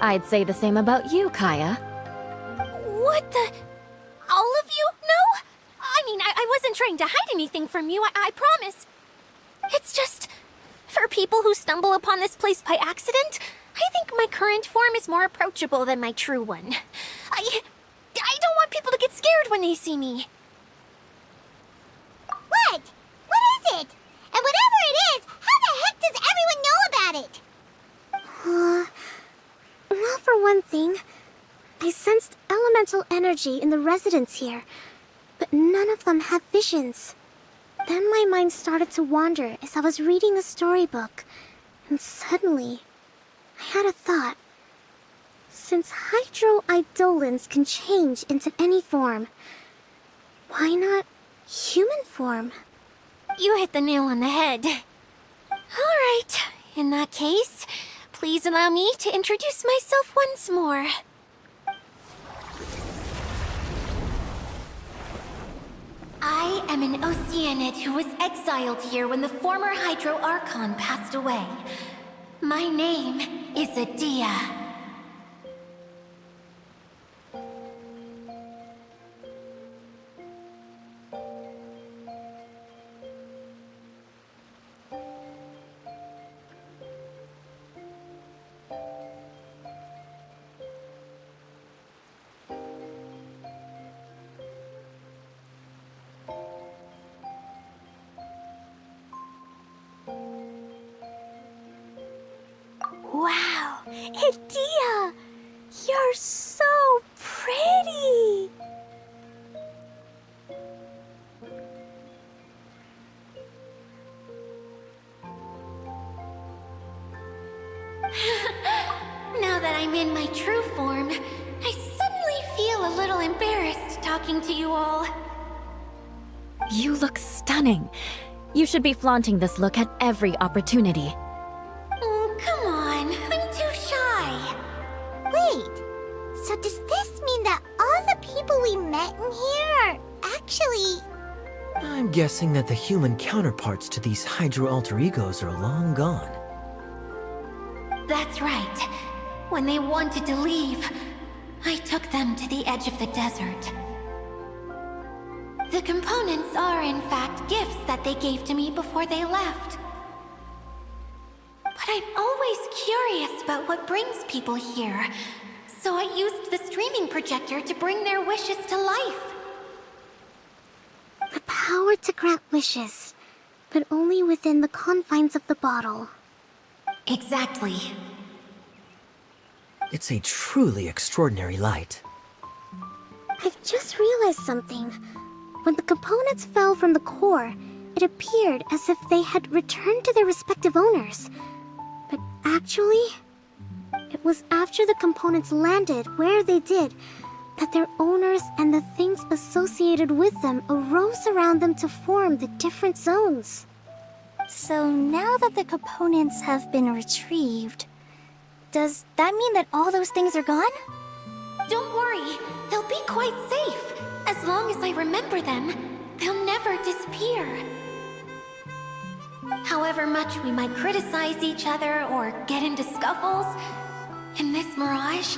A: I'd say the same about you, Kaya.
B: What the? All of you know? I mean, I wasn't trying to hide anything from you, I promise. It's just, for people who stumble upon this place by accident, I think my current form is more approachable than my true one. I don't want people to get scared when they see me.
C: What? What is it? And whatever it is, how the heck does everyone know about it?
F: Well, for one thing, I sensed elemental energy in the residents here, but none of them have visions. Then my mind started to wander as I was reading a storybook, and suddenly, I had a thought. Since hydro-eidolons can change into any form, why not human form?
B: You hit the nail on the head. All right, in that case, please allow me to introduce myself once more. I am an Oceanid who was exiled here when the former Hydro Archon passed away. My name is Adia.
C: Wow, Adia! You're so pretty!
B: Now that I'm in my true form, I suddenly feel a little embarrassed talking to you all.
A: You look stunning. You should be flaunting this look at every opportunity.
B: Oh, come on. I'm too shy.
C: Wait, so does this mean that all the people we met in here are actually...
E: I'm guessing that the human counterparts to these Hydro alter egos are long gone.
B: That's right. When they wanted to leave, I took them to the edge of the desert. The components are, in fact, gifts that they gave to me before they left. But I'm always curious about what brings people here, so I used the streaming projector to bring their wishes to life.
F: The power to grant wishes, but only within the confines of the bottle.
B: Exactly.
E: It's a truly extraordinary light.
F: I've just realized something. When the components fell from the core, it appeared as if they had returned to their respective owners. But actually, it was after the components landed where they did that their owners and the things associated with them arose around them to form the different zones.
C: So now that the components have been retrieved, does that mean that all those things are gone?
B: Don't worry, they'll be quite safe. As long as I remember them, they'll never disappear. However much we might criticize each other or get into scuffles, in this mirage,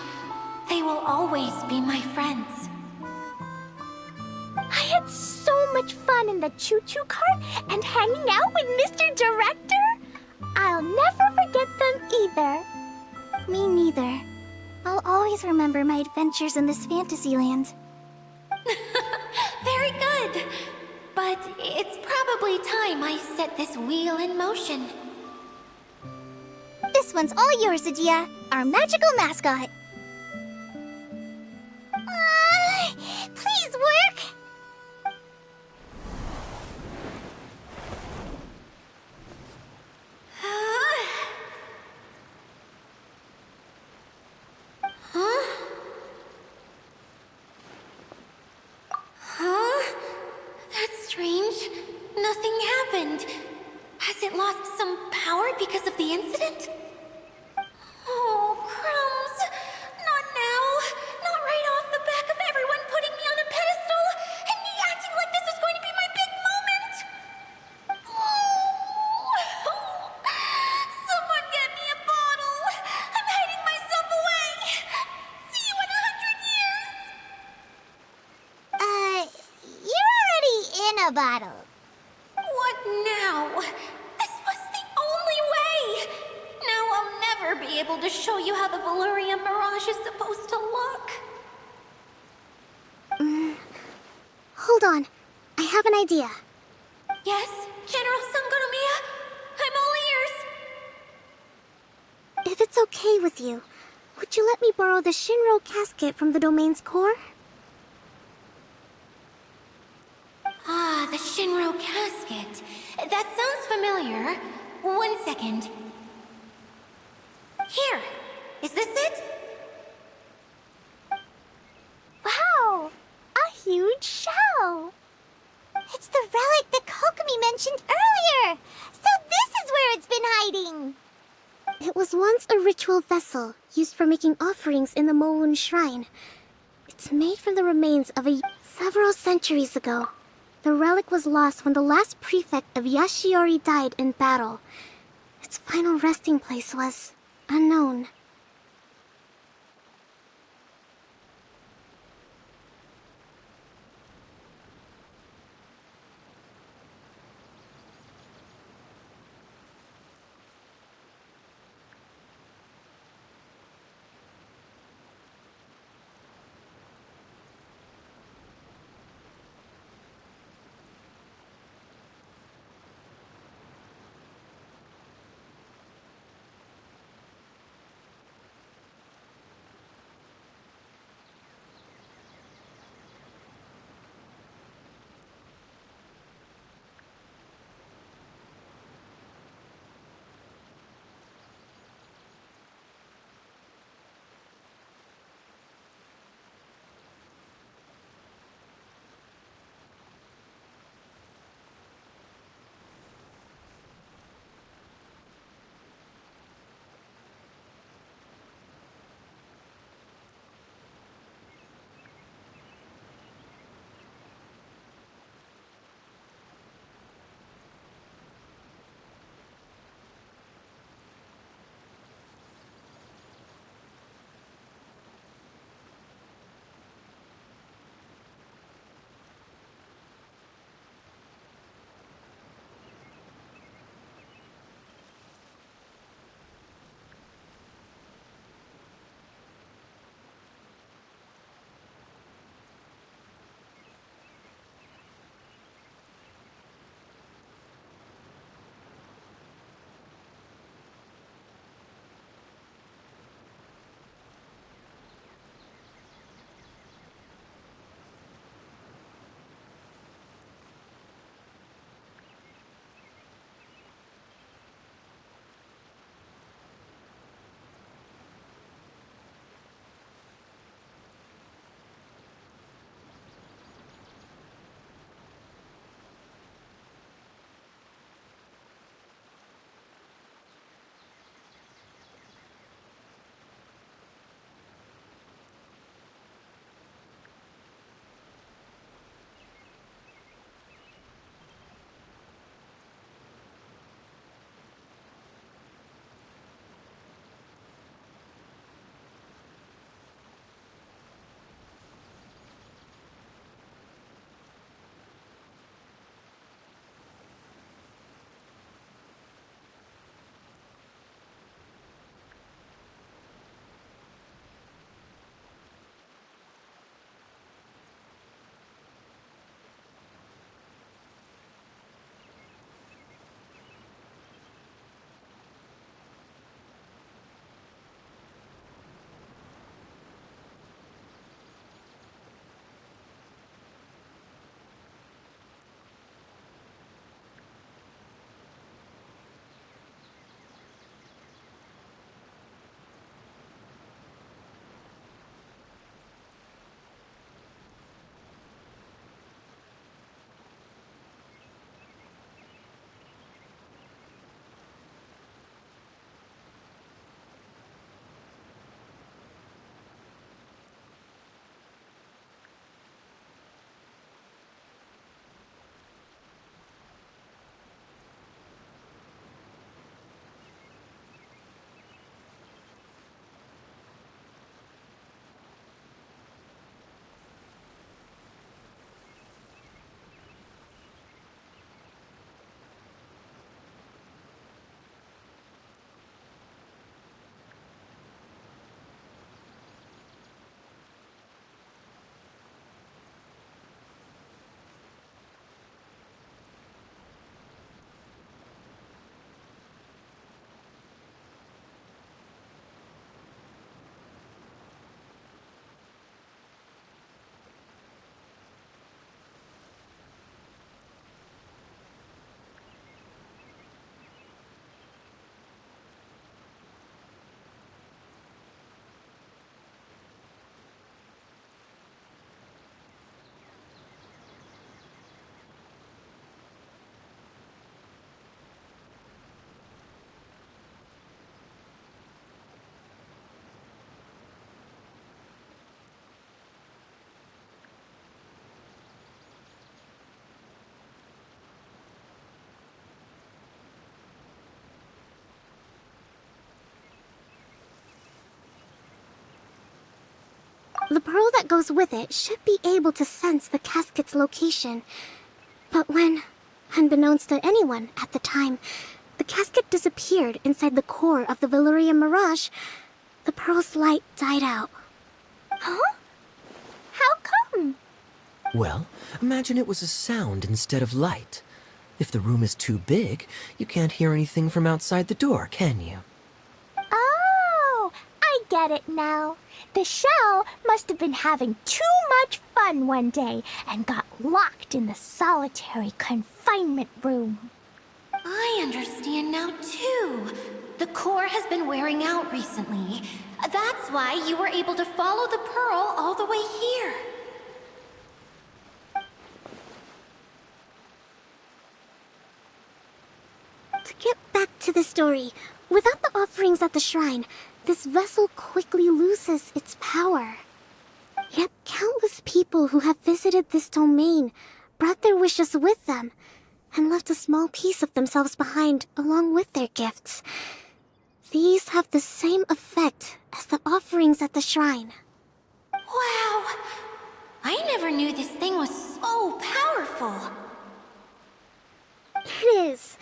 B: they will always be my friends.
C: I had so much fun in the choo-choo cart and hanging out with Mr. Director. I'll never forget them either. Me neither. I'll always remember my adventures in this Fantasyland.
B: Very good. But it's probably time I set this wheel in motion.
C: This one's all yours, Adia, our magical mascot. Please work.
B: Huh? That's strange. Nothing happened. Has it lost some power because of the incident? Oh, crumbs. Not now. Not right off the back of everyone putting me on a pedestal and me acting like this was going to be my big moment. Someone get me a bottle. I'm hiding myself away. See you in 100 years.
C: You're already in a bottle.
B: What now? This was the only way! Now I'll never be able to show you how the Valurian Mirage is supposed to look.
F: Hold on. I have an idea.
B: Yes, General Sangonomiya? I'm all ears.
F: If it's okay with you, would you let me borrow the Shinro casket from the domain's core?
B: Ah, the Shinro casket. That sounds familiar. 1 second. Here. Is this it?
C: Wow! A huge shell! It's the relic that Kokomi mentioned earlier! So this is where it's been hiding!
F: It was once a ritual vessel used for making offerings in the Moon Shrine. It's made from the remains of several centuries ago. The relic was lost when the last prefect of Yashiori died in battle. Its final resting place was unknown. The pearl that goes with it should be able to sense the casket's location. But when, unbeknownst to anyone at the time, the casket disappeared inside the core of the Valyrian Mirage, the pearl's light died out.
C: Huh? How come?
E: Well, imagine it was a sound instead of light. If the room is too big, you can't hear anything from outside the door, can you?
C: Oh, I get it now. The shell must have been having too much fun one day and got locked in the solitary confinement room.
B: I understand now, too. The core has been wearing out recently. That's why you were able to follow the pearl all the way here.
F: To get back to the story, without the offerings at the shrine, this vessel quickly loses its power. Yet countless people who have visited this domain brought their wishes with them and left a small piece of themselves behind along with their gifts. These have the same effect as the offerings at the shrine.
B: Wow! I never knew this thing was so powerful.
F: It is.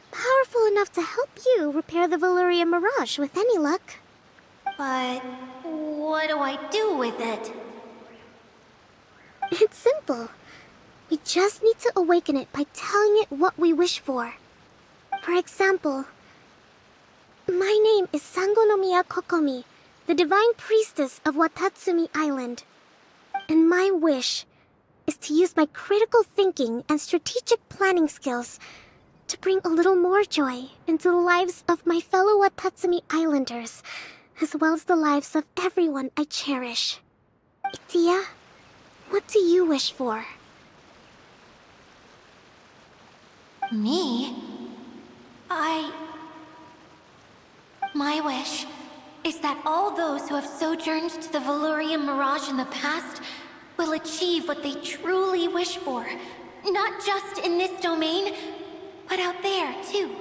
F: Powerful enough to help you repair the Valyrian Mirage with any luck.
B: But what do I do with it?
F: It's simple. We just need to awaken it by telling it what we wish for. For example, my name is Sangonomiya Kokomi, the divine priestess of Watatsumi Island. And my wish is to use my critical thinking and strategic planning skills to bring a little more joy into the lives of my fellow Watatsumi Islanders, as well as the lives of everyone I cherish. Itia, what do you wish for?
B: Me? My wish is that all those who have sojourned to the Valyrian Mirage in the past will achieve what they truly wish for. Not just in this domain, but out there, too.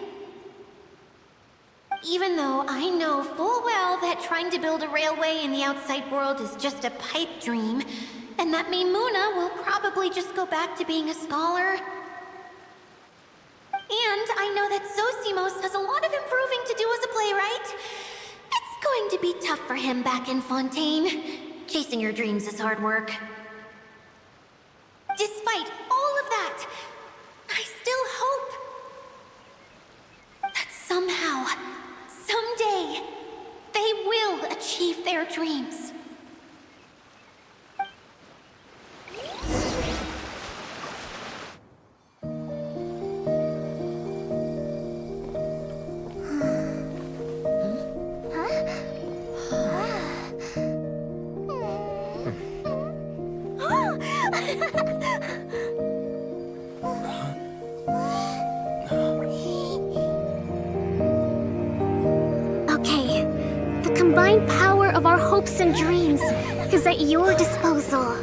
B: Even though I know full well that trying to build a railway in the outside world is just a pipe dream, and that Maimuna will probably just go back to being a scholar. And I know that Zosimos has a lot of improving to do as a playwright. It's going to be tough for him back in Fontaine. Chasing your dreams is hard work. Despite all of that, I still hope that somehow, someday, they will achieve their dreams.
F: Okay, the combined power of our hopes and dreams is at your disposal.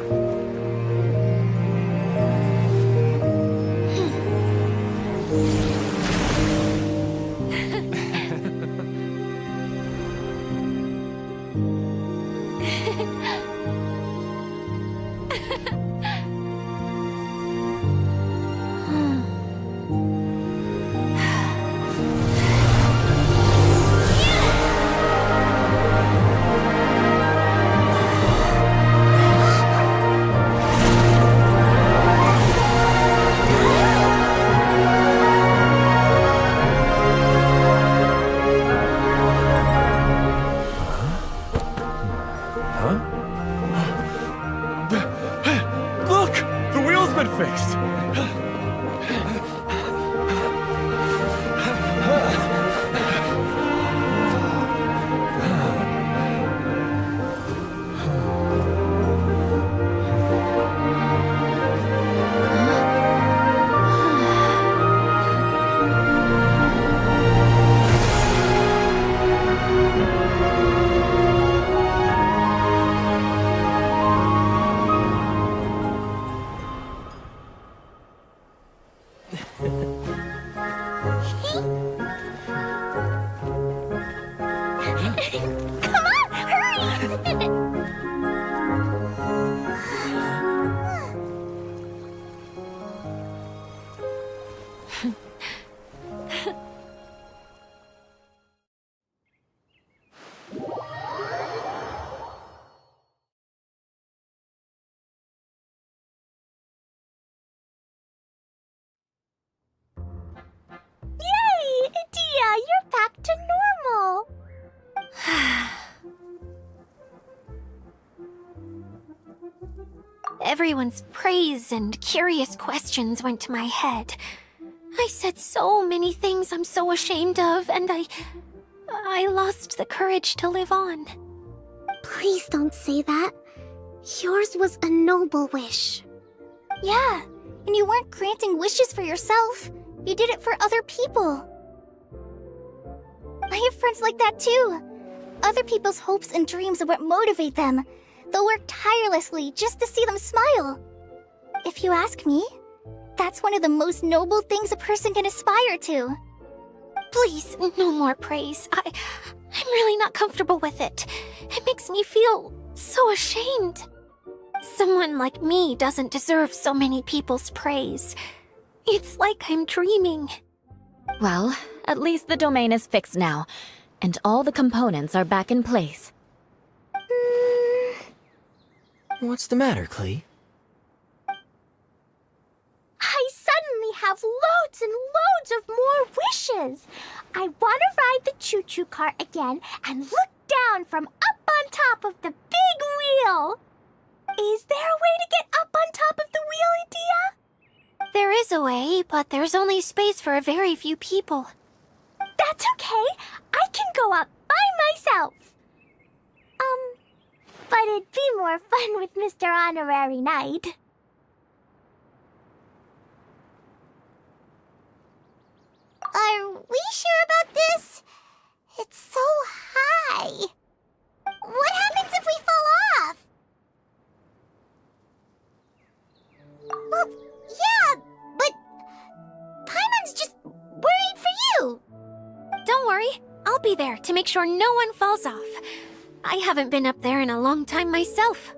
B: Everyone's praise and curious questions went to my head. I said so many things I'm so ashamed of, and I lost the courage to live on.
F: Please don't say that. Yours was a noble wish.
C: Yeah, and you weren't granting wishes for yourself. You did it for other people. I have friends like that too. Other people's hopes and dreams are what motivate them. They'll work tirelessly just to see them smile. If you ask me, that's one of the most noble things a person can aspire to.
B: Please, no more praise. I'm really not comfortable with it. It makes me feel so ashamed. Someone like me doesn't deserve so many people's praise. It's like I'm dreaming.
A: Well, at least the domain is fixed now, and all the components are back in place.
E: What's the matter, Klee?
C: I suddenly have loads and loads of more wishes. I want to ride the choo-choo cart again and look down from up on top of the big wheel. Is there a way to get up on top of the wheel, Adia?
B: There is a way, but there's only space for a very few people.
C: That's okay. I can go up by myself. But it'd be more fun with Mr. Honorary Knight. Are we sure about this? It's so high. What happens if we fall off? Well, yeah, but Paimon's just worried for you.
B: Don't worry, I'll be there to make sure no one falls off. I haven't been up there in a long time myself.